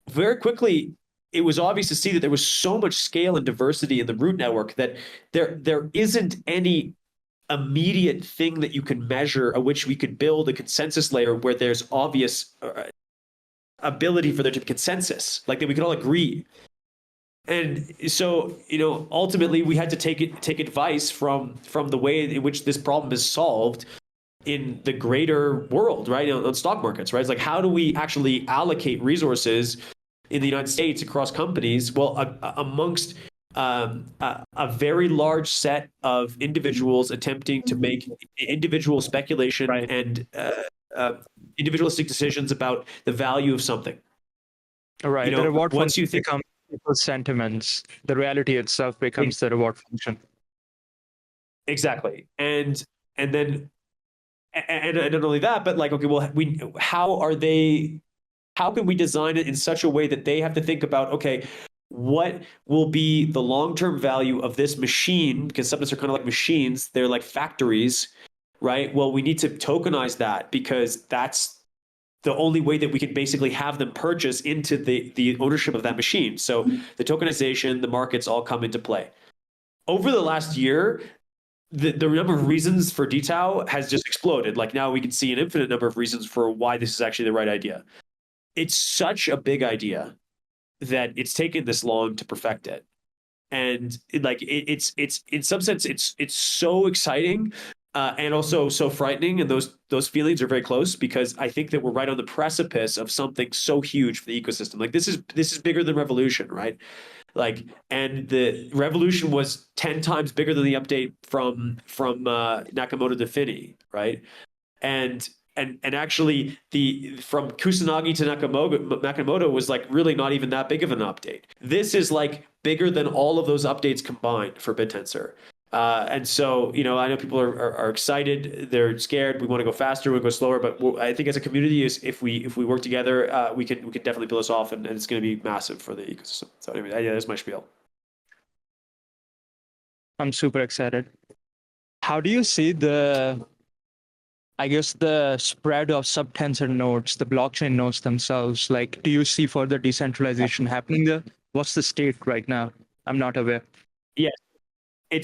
very quickly, it was obvious to see that there was so much scale and diversity in the root network that there isn't any immediate thing that you can measure at which we could build a consensus layer where there's obvious ability for there to be consensus, like that we could all agree. And so, ultimately we had to take advice from the way in which this problem is solved in the greater world, right? On stock markets, right? It's like, how do we actually allocate resources in the United States across companies? Well, amongst a very large set of individuals attempting to make individual speculation and individualistic decisions about the value of something. Right. The reward once function you think becomes people's sentiments. The reality itself becomes the reward function. Exactly. And then and not only that, but like, okay, well, how can we design it in such a way that they have to think about, okay, what will be the long-term value of this machine? Because subnets are kind of like machines. They're like factories, right? Well, we need to tokenize that because that's the only way that we can basically have them purchase into the ownership of that machine. So the tokenization, the markets all come into play. Over the last year, the number of reasons for dTAO has just exploded. Like now we can see an infinite number of reasons for why this is actually the right idea. It's such a big idea that it's taken this long to perfect it. And it's in some sense, it's so exciting and also so frightening. And those feelings are very close because I think that we're right on the precipice of something so huge for the ecosystem. Like this is bigger than Revolution, right? Like, and the Revolution was 10 times bigger than the update from Nakamoto to Finney, right? And actually from Kusanagi to Nakamoto was like really not even that big of an update. This is like bigger than all of those updates combined for Bittensor. And so, I know people are excited, they're scared, we want to go faster, we want to go slower, but I think as a community, if we work together, we can definitely pull this off, and it's going to be massive for the ecosystem. So anyway, yeah, that's my spiel. I'm super excited. How do you see the spread of subtensor nodes, the blockchain nodes themselves? Like, do you see further decentralization happening there? What's the state right now? I'm not aware. Yeah.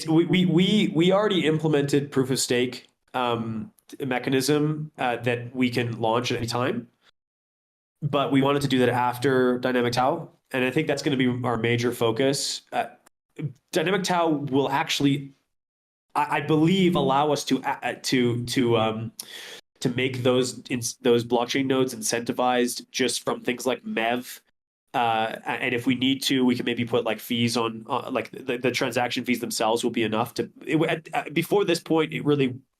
We already implemented proof of stake mechanism that we can launch at any time, but we wanted to do that after Dynamic TAO, and I think that's going to be our major focus. Dynamic TAO will actually, I believe, allow us to make those blockchain nodes incentivized just from things like MEV. And if we need to, we can maybe put like fees on like the transaction fees themselves will be enough to. Before this point,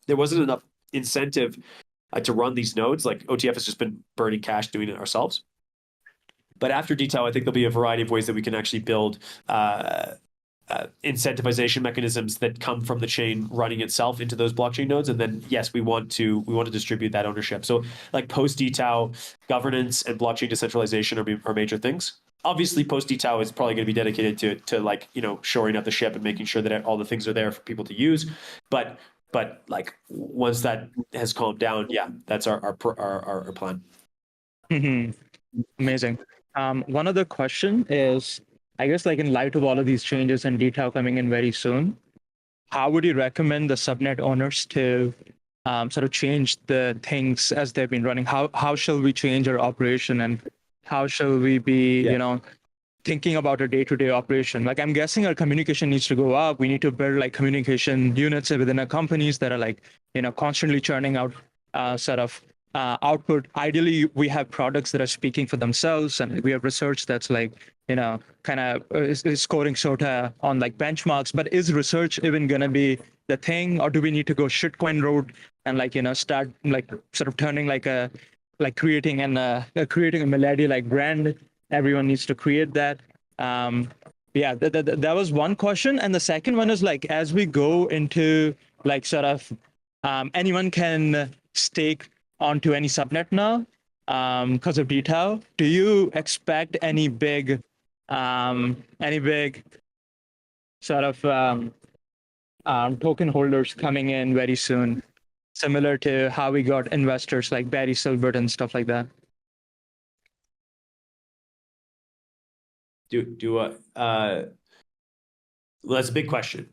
there wasn't enough incentive to run these nodes. Like OTF has just been burning cash doing it ourselves. But after dTAO, I think there'll be a variety of ways that we can actually build incentivization mechanisms that come from the chain running itself into those blockchain nodes. And then, yes, we want to distribute that ownership. So like post dTAO, governance and blockchain decentralization are major things. obviously post dTAO is probably going to be dedicated to like, shoring up the ship and making sure that all the things are there for people to use. But like once that has calmed down, yeah, that's our plan. Amazing. One other question is, I guess, like in light of all of these changes and detail coming in very soon, how would you recommend the subnet owners to sort of change the things as they've been running? How shall we change our operation, and how shall we be, thinking about a day-to-day operation? Like, I'm guessing our communication needs to go up. We need to build like communication units within our companies that are like, constantly churning out sort of output. Ideally, we have products that are speaking for themselves, and we have research that's like, kind of is scoring SOTA on like benchmarks. But is research even going to be the thing, or do we need to go shitcoin route and like, start like sort of turning like creating a Melody like brand? Everyone needs to create that. Yeah, that was one question. And the second one is like, as we go into like sort of anyone can stake onto any subnet now because of dTAO. Do you expect any big sort of token holders coming in very soon, similar to how we got investors like Barry Silbert and stuff like that? Well, that's a big question.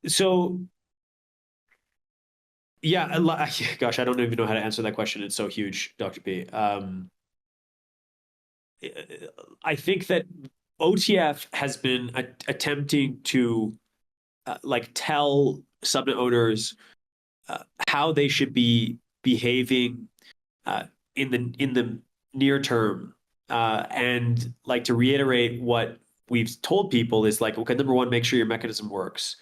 So yeah, gosh, I don't even know how to answer that question. It's so huge, Dr. P. I think that OTF has been attempting to like tell subnet owners how they should be behaving in the near term, and like to reiterate what we've told people is like, okay, number one, make sure your mechanism works.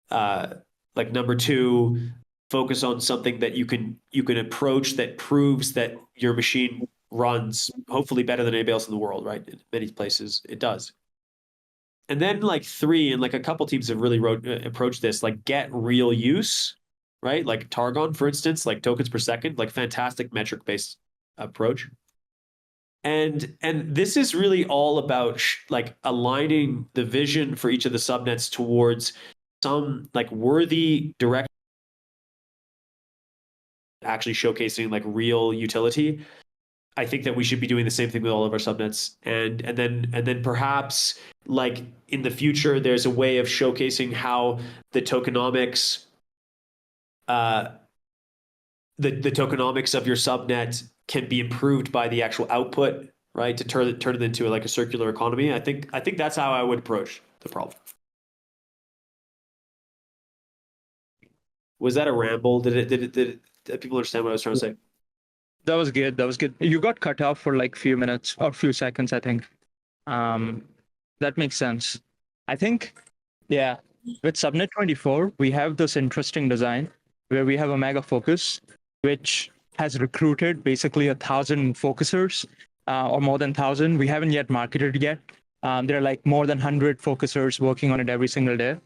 Like number two, focus on something that you can approach that proves that your machine runs hopefully better than anybody else in the world, right? In many places it does. And then like three, and like a couple teams have really approached this, like get real use, right? Like Targon, for instance, like tokens per second, like fantastic metric based approach. And this is really all about like aligning the vision for each of the subnets towards some like worthy direct, actually showcasing like real utility. I think that we should be doing the same thing with all of our subnets, and then perhaps like in the future, there's a way of showcasing how the tokenomics, the tokenomics of your subnet can be improved by the actual output, right? To turn it into like a circular economy. I think that's how I would approach the problem. Was that a ramble? Did people understand what I was trying to say? That was good. That was good. You got cut off for like few minutes or few seconds, I think. That makes sense. I think, yeah, with Subnet 24, we have this interesting design where we have a mega focus, which has recruited basically 1,000 focusers, or more than 1,000. We haven't yet marketed yet. There are like more than 100 focusers working on it every single day.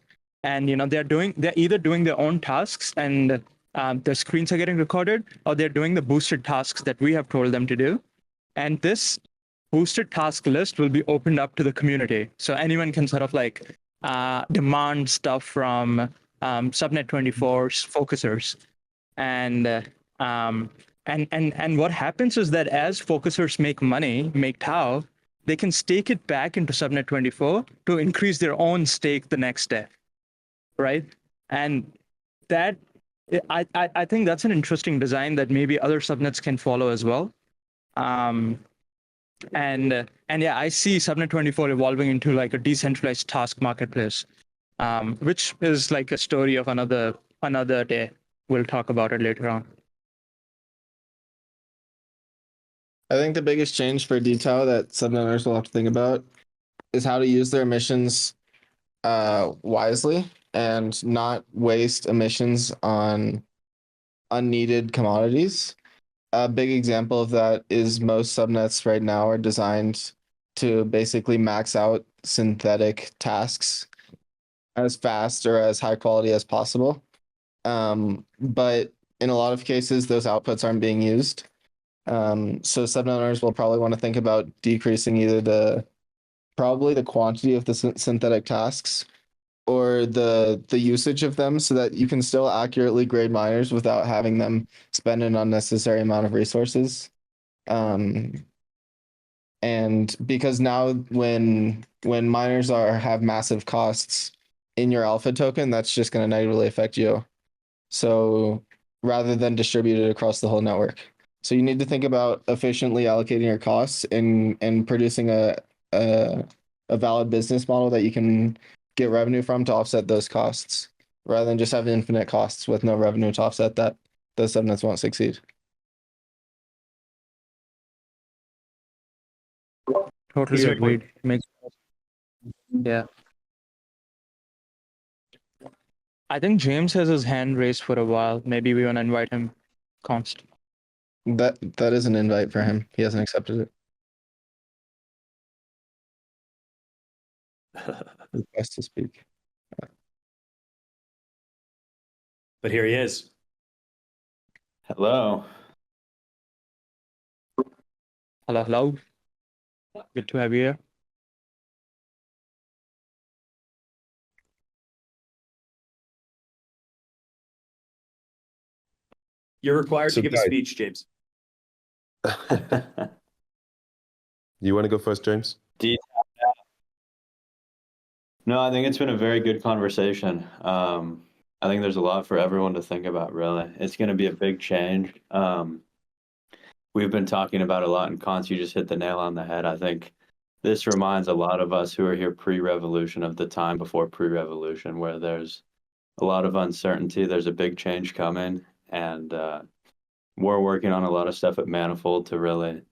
And they're either doing their own tasks and the screens are getting recorded, or they're doing the boosted tasks that we have told them to do. And this boosted task list will be opened up to the community. So anyone can sort of like demand stuff from Subnet 24's focusers. And what happens is that as focusers make money, make TAO, they can stake it back into Subnet 24 to increase their own stake the next day, right? And that, I think that's an interesting design that maybe other subnets can follow as well. And yeah, I see Subnet 24 evolving into like a decentralized task marketplace, which is like a story of another day. We'll talk about it later on. I think the biggest change for dTAO that subnet owners will have to think about is how to use their emissions wisely and not waste emissions on unneeded commodities. A big example of that is most subnets right now are designed to basically max out synthetic tasks as fast or as high quality as possible. But in a lot of cases, those outputs aren't being used. So subnet owners will probably want to think about decreasing either probably the quantity of the synthetic tasks or the usage of them so that you can still accurately grade miners without having them spend an unnecessary amount of resources. And because now when miners have massive costs in your alpha token, that's just going to negatively affect you. So rather than distribute it across the whole network. So you need to think about efficiently allocating your costs and producing a valid business model that you can get revenue from to offset those costs, rather than just have infinite costs with no revenue to offset that. Those subnets won't succeed. Totally Exactly. agreed. Makes yeah. I think James has his hand raised for a while. Maybe we want to invite him. Const. That is an invite for him. He hasn't accepted it. Request to speak. But here he is. Hello. Hello, hello. Good to have you here. You're required So to give a guys- speech, James. You want to go first, James? No, I think it's been a very good conversation. I think there's a lot for everyone to think about, really. It's going to be a big change. We've been talking about a lot, and Cons, you just hit the nail on the head. I think this reminds a lot of us who are here pre-revolution of the time before pre-revolution, where there's a lot of uncertainty. There's a big change coming, and we're working on a lot of stuff at Manifold to really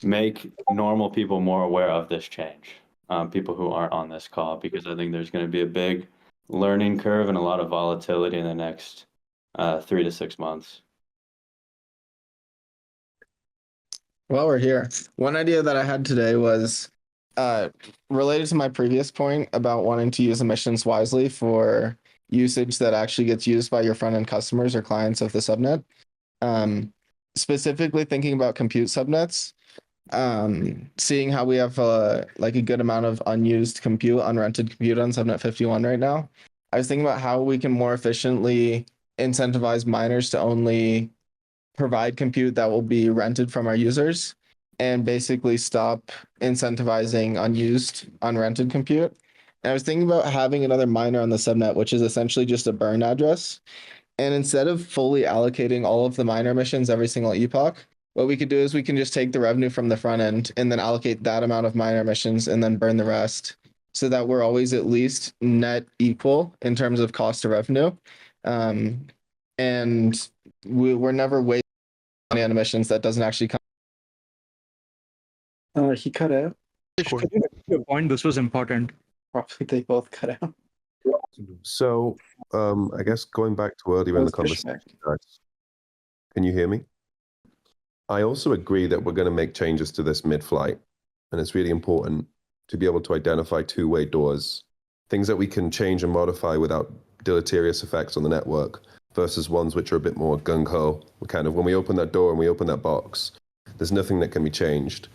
make normal people more aware of this change. People who aren't on this call, because I think there's going to be a big learning curve and a lot of volatility in the next 3 to 6 months. While we're here, one idea that I had today was related to my previous point about wanting to use emissions wisely for usage that actually gets used by your front-end customers or clients of the subnet. Specifically thinking about compute subnets, seeing how we have like a good amount of unused compute, unrented compute on subnet 51 right now. I was thinking about how we can more efficiently incentivize miners to only provide compute that will be rented from our users and basically stop incentivizing unused, unrented compute. And I was thinking about having another miner on the subnet, which is essentially just a burn address. And instead of fully allocating all of the miner emissions every single epoch, what we could do is we can just take the revenue from the front end and then allocate that amount of miner emissions and then burn the rest, so that we're always at least net equal in terms of cost to revenue. And we're never wasting money on emissions that doesn't actually come. He cut out. Could you repeat your point? This was important. Probably they both cut out. So, I guess going back to earlier in the conversation, guys, can you hear me? I also agree that we're going to make changes to this mid-flight, and it's really important to be able to identify two-way doors, things that we can change and modify without deleterious effects on the network, versus ones which are a bit more gung-ho. Kind of when we open that door and we open that box, there's nothing that can be changed.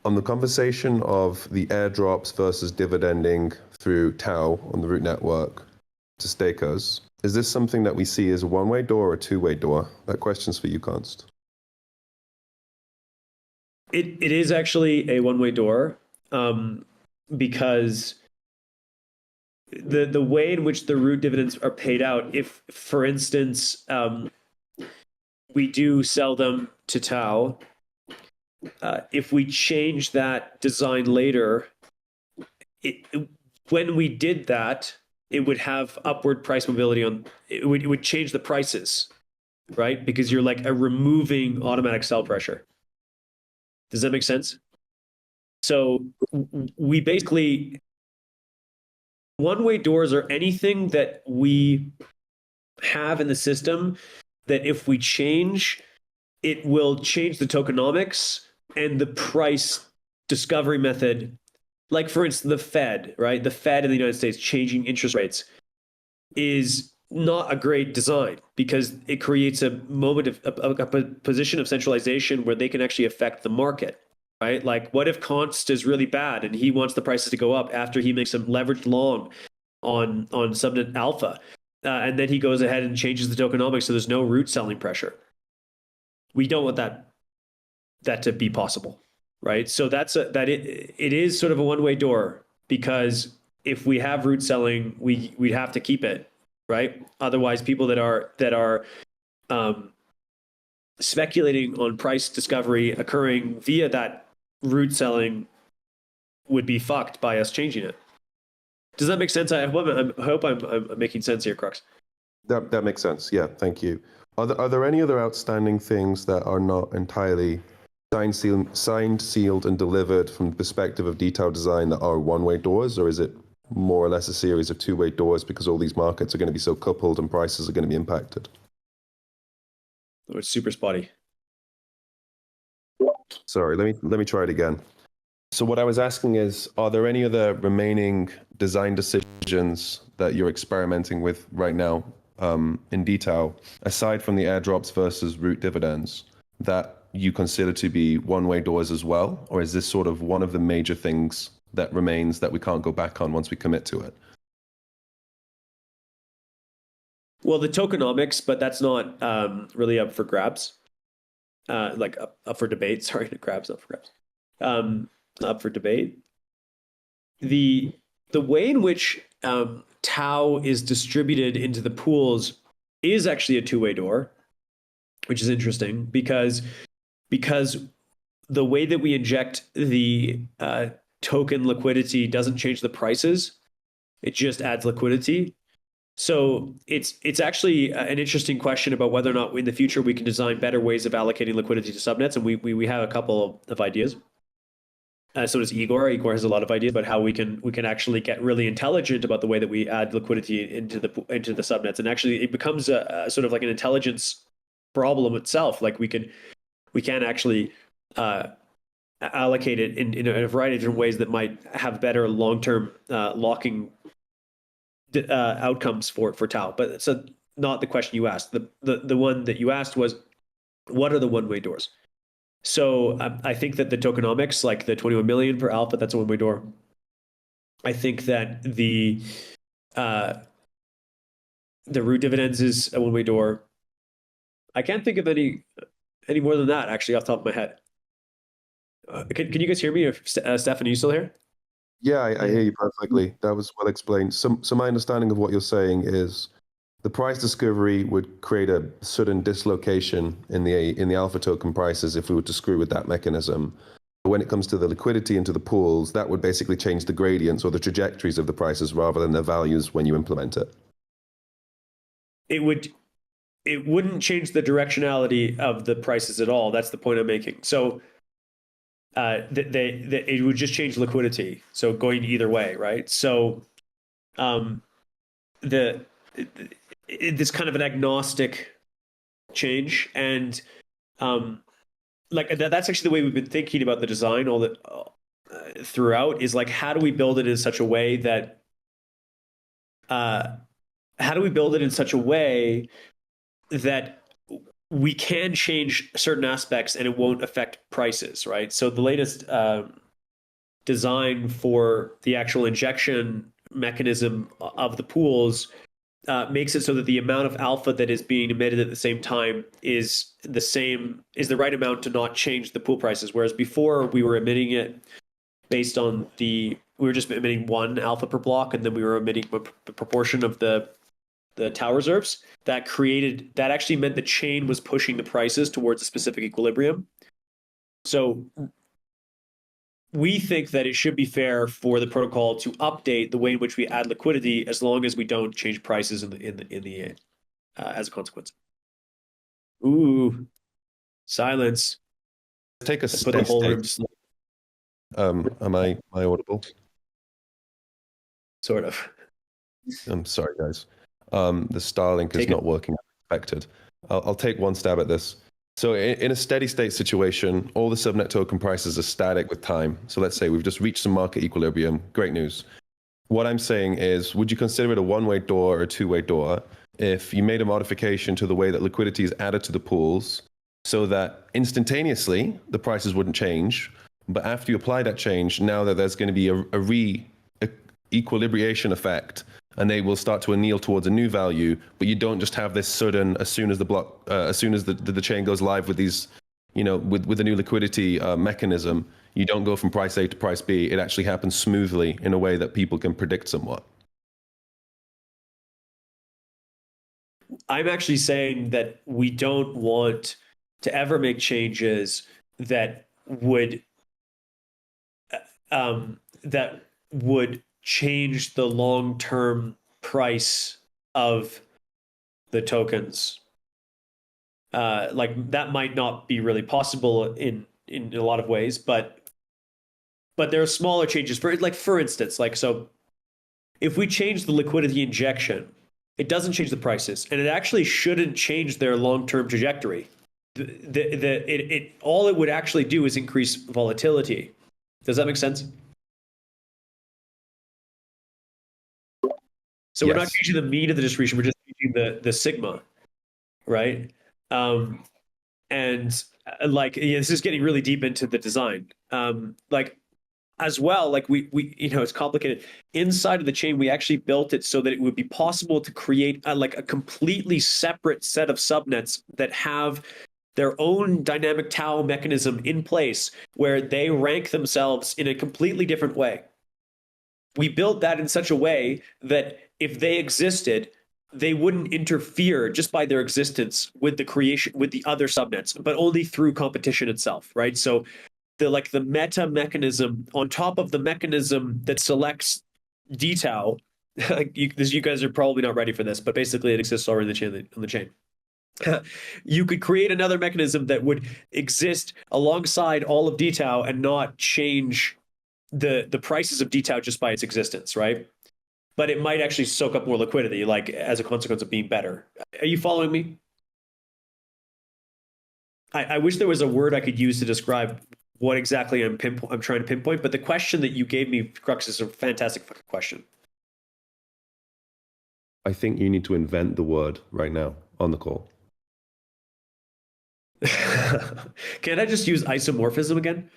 On the conversation of the airdrops versus dividending through dTAO on the root network to stakers, is this something that we see as a one-way door or a two-way door? That question's for you, Const. It is actually a one-way door, because the way in which the root dividends are paid out, if, for instance, we do sell them to dTAO, if we change that design later, when we did that, it would have upward price mobility on. It would change the prices, right? Because you're like removing automatic sell pressure. Does that make sense? So we basically, one-way doors are anything that we have in the system that if we change, it will change the tokenomics and the price discovery method. Like, for instance, the Fed, right? The Fed in the United States changing interest rates is not a great design because it creates a moment of a position of centralization where they can actually affect the market, right? Like, what if Const is really bad and he wants the prices to go up after he makes a leveraged long on Subnet Alpha, and then he goes ahead and changes the tokenomics so there's no root selling pressure. We don't want that to be possible, right? So it is sort of a one-way door, because if we have root selling, we'd have to keep it, right? Otherwise, people that are speculating on price discovery occurring via that root selling would be fucked by us changing it. Does that make sense? I hope I'm making sense here, Crux. That makes sense. Yeah, thank you. Are there any other outstanding things that are not entirely signed, sealed, and delivered from the perspective of detail design that are one-way doors, or is it more or less a series of two-way doors because all these markets are going to be so coupled and prices are going to be impacted? Oh, it's super spotty. Sorry, let me try it again. So what I was asking is, are there any other remaining design decisions that you're experimenting with right now in detail, aside from the airdrops versus root dividends, that you consider to be one-way doors as well? Or is this sort of one of the major things that remains that we can't go back on once we commit to it? Well, the tokenomics, but that's not really up for grabs. Like up for debate. Sorry, grabs, not for grabs. Up for debate. The way in which tau is distributed into the pools is actually a two-way door, which is interesting because the way that we inject the token liquidity doesn't change the prices. It just adds liquidity. So it's actually an interesting question about whether or not in the future we can design better ways of allocating liquidity to subnets, and we have a couple of ideas. So does Igor. Igor has a lot of ideas about how we can actually get really intelligent about the way that we add liquidity into the subnets, and actually it becomes a sort of like an intelligence problem itself. Like we can actually allocate it in a variety of different ways that might have better long-term locking outcomes for tau. But it's not the question you asked. The one that you asked was, what are the one-way doors? So I think that the tokenomics, like the 21 million for alpha, that's a one-way door. I think that the root dividends is a one-way door. I can't think of any more than that, actually, off the top of my head. Can you guys hear me? Stefan, are you still here? Yeah, I hear you perfectly. That was well explained. So my understanding of what you're saying is the price discovery would create a sudden dislocation in the alpha token prices if we were to screw with that mechanism. But when it comes to the liquidity into the pools, that would basically change the gradients or the trajectories of the prices rather than their values when you implement it. It wouldn't change the directionality of the prices at all. That's the point I'm making. So it would just change liquidity. So going either way, right? So it's kind of an agnostic change, and like that's actually the way we've been thinking about the design throughout, is like, how do we build it in such a way that we can change certain aspects and it won't affect prices, right? So the latest design for the actual injection mechanism of the pools makes it so that the amount of alpha that is being emitted at the same time is the right amount to not change the pool prices. Whereas before we were emitting it based on we were just emitting one alpha per block, and then we were emitting a proportion of the tau reserves. That actually meant the chain was pushing the prices towards a specific equilibrium. So we think that it should be fair for the protocol to update the way in which we add liquidity, as long as we don't change prices in the as a consequence. Ooh, silence. Take a Put the whole room to sleep. Am I audible? Sort of. I'm sorry, guys. The Starlink is not working as expected. I'll take one stab at this. So in a steady state situation, all the subnet token prices are static with time. So let's say we've just reached some market equilibrium. Great news. What I'm saying is, would you consider it a one-way door or a two-way door? if you made a modification to the way that liquidity is added to the pools so that instantaneously the prices wouldn't change. But after you apply that change, now that there's going to be a equilibration effect, and they will start to anneal towards a new value, but you don't just have this sudden, as soon as the chain goes live with these, with the new liquidity mechanism, you don't go from price A to price B. It actually happens smoothly in a way that people can predict somewhat. I'm actually saying that we don't want to ever make changes that would change the long-term price of the tokens. Like that might not be really possible in a lot of ways, but there are smaller changes. For instance, so if we change the liquidity injection, it doesn't change the prices, and it actually shouldn't change their long-term trajectory. All it would actually do is increase volatility. Does that make sense? So We're not changing the mean of the distribution, we're just changing the sigma, right? This is getting really deep into the design. As well, it's complicated. Inside of the chain, we actually built it so that it would be possible to create a completely separate set of subnets that have their own dynamic TAO mechanism in place where they rank themselves in a completely different way. We built that in such a way that if they existed, they wouldn't interfere just by their existence with the other subnets, but only through competition itself, right? So the meta mechanism on top of the mechanism that selects dTAO, you guys are probably not ready for this, but basically it exists already on the chain. You could create another mechanism that would exist alongside all of dTAO and not change the prices of dTAO just by its existence, right? But it might actually soak up more liquidity, as a consequence of being better. Are you following me? I wish there was a word I could use to describe what exactly I'm trying to pinpoint, but the question that you gave me, Crux, is a fantastic fucking question. I think you need to invent the word right now on the call. Can I just use isomorphism again?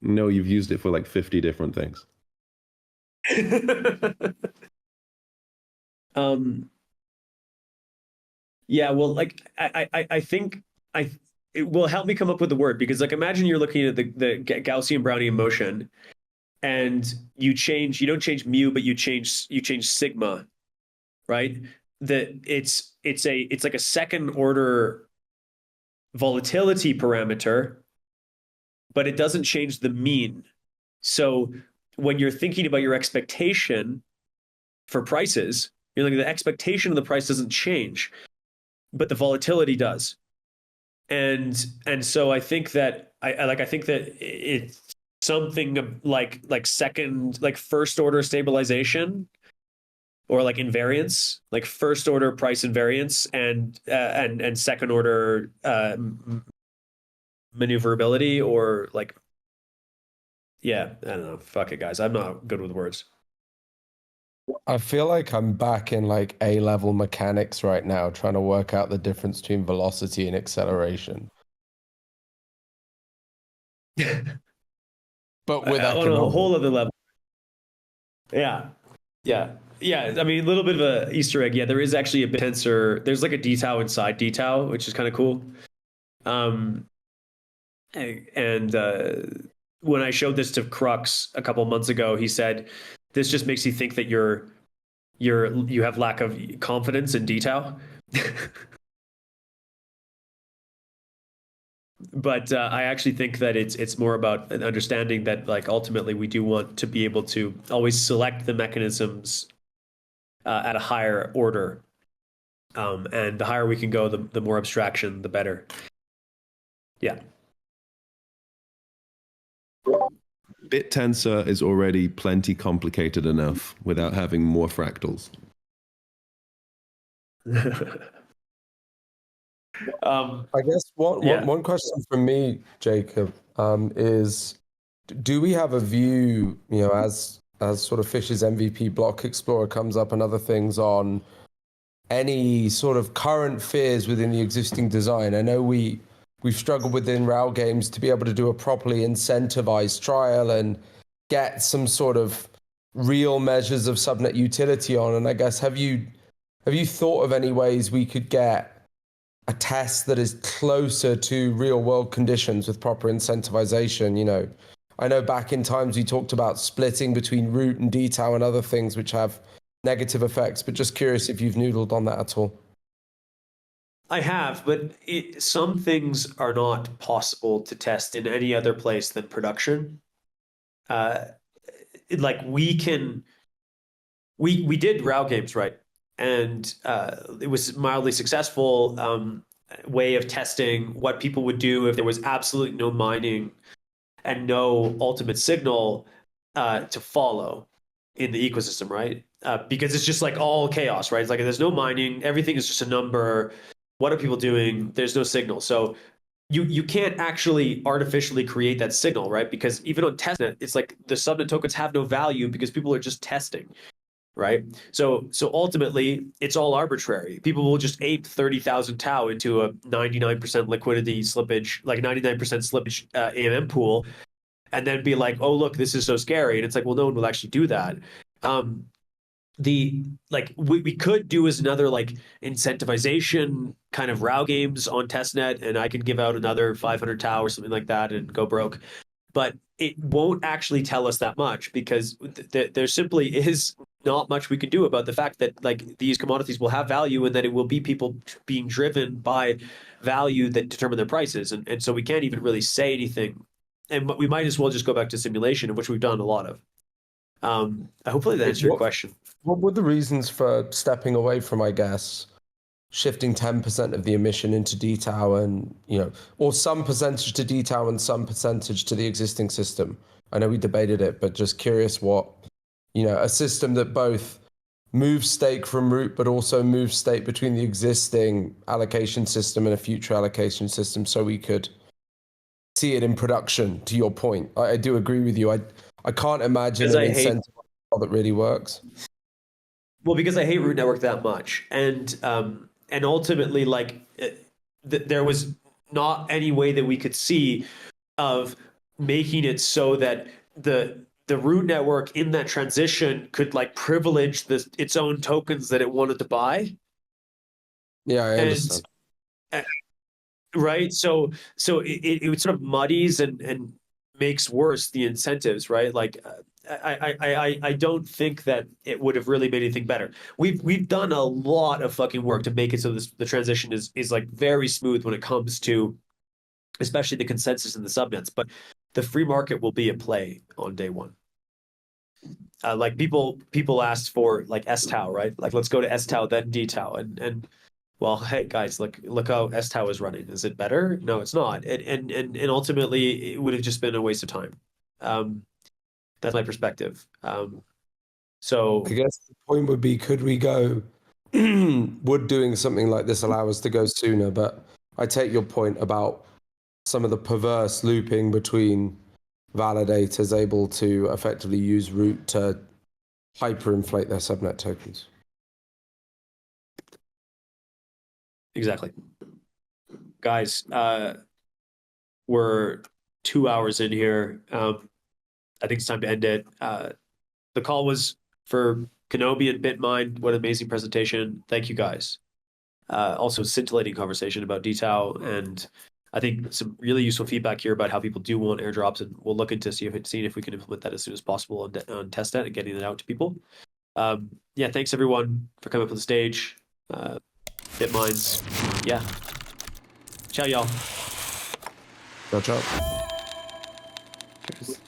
No, you've used it for 50 different things. Yeah, well, I think it will help me come up with the word, because imagine you're looking at the Gaussian Brownian motion, and you don't change mu, but you change sigma, right? It's like a second order volatility parameter, but it doesn't change the mean. So when you're thinking about your expectation for prices, you're the expectation of the price doesn't change, but the volatility does. And so I think that I think that it's something like first order stabilization, or invariance, first order price invariance and second order maneuverability, or I don't know. Fuck it, guys. I'm not good with words. I feel like I'm back in A-level mechanics right now, trying to work out the difference between velocity and acceleration. But with on a whole other level. Yeah. I mean, a little bit of a Easter egg. Yeah, there is actually a Bittensor. There's a dTAO inside dTAO, which is kind of cool. When I showed this to Crux a couple months ago, he said, "This just makes you think that you have lack of confidence in dTAO." But I actually think that it's more about an understanding that ultimately we do want to be able to always select the mechanisms at a higher order, and the higher we can go, the more abstraction, the better. Yeah. Bittensor is already plenty complicated enough without having more fractals. I guess one question from me, Jacob, is, do we have a view, as sort of Fish's MVP block explorer comes up and other things, on any sort of current fears within the existing design. I know we've struggled within RAL games to be able to do a properly incentivized trial and get some sort of real measures of subnet utility on. And I guess, have you thought of any ways we could get a test that is closer to real world conditions with proper incentivization? You know, I know back in times we talked about splitting between root and dTAO and other things which have negative effects, but just curious if you've noodled on that at all. I have, but some things are not possible to test in any other place than production. Like we did RAL games, right? And it was mildly successful way of testing what people would do if there was absolutely no mining and no ultimate signal to follow in the ecosystem, right? Because it's just like all chaos, right? It's like there's no mining, everything is just a number. What are people doing? There's no signal. So you can't actually artificially create that signal, right? Because even on testnet, it's like the subnet tokens have no value because people are just testing, right? So ultimately, it's all arbitrary. People will just ape 30,000 tau into a 99% liquidity slippage, like 99% slippage AMM pool, and then be like, oh, look, this is so scary. And it's like, well, no one will actually do that. We could do as another like incentivization kind of RAW games on testnet, and I can give out another 500 tau or something like that and go broke. But it won't actually tell us that much because there simply is not much we can do about the fact that like these commodities will have value and that it will be people being driven by value that determine their prices. And so we can't even really say anything. And we might as well just go back to simulation, which we've done a lot of. Hopefully that answered your question. What were the reasons for stepping away from, I guess, shifting 10% of the emission into dTAO and, you know, or some percentage to dTAO and some percentage to the existing system? I know we debated it, but just curious what, you know, a system that both moves stake from root, but also moves state between the existing allocation system and a future allocation system so we could see it in production, to your point. I do agree with you. I can't imagine an incentive that really works. Well, because I hate root network that much. And ultimately, like, there was not any way that we could see of making it so that the root network in that transition could like privilege its own tokens that it wanted to buy. Yeah, I understand. Right. So it sort of muddies and makes worse the incentives, right? Like I don't think that it would have really made anything better. We've done a lot of fucking work to make it so the transition is like very smooth when it comes to especially the consensus and the subnets, but the free market will be at play on day one. Like people asked for like STAO, right? Like let's go to STAO then dTAO and well, hey guys, look how STAO is running. Is it better? No, it's not. And ultimately, it would have just been a waste of time. That's my perspective. So I guess the point would be, could we go? Would doing something like this allow us to go sooner? But I take your point about some of the perverse looping between validators able to effectively use root to hyperinflate their subnet tokens. Exactly. Guys, we're 2 hours in here. I think it's time to end it. The call was for Kenobi and BitMine. What an amazing presentation. Thank you, guys. Also, scintillating conversation about dTAO, and I think some really useful feedback here about how people do want airdrops, and we'll look into seeing if we can implement that as soon as possible on testnet and getting it out to people. Yeah, thanks everyone for coming up on the stage. BitMines. Yeah. Ciao, y'all. Ciao, ciao. Cheers.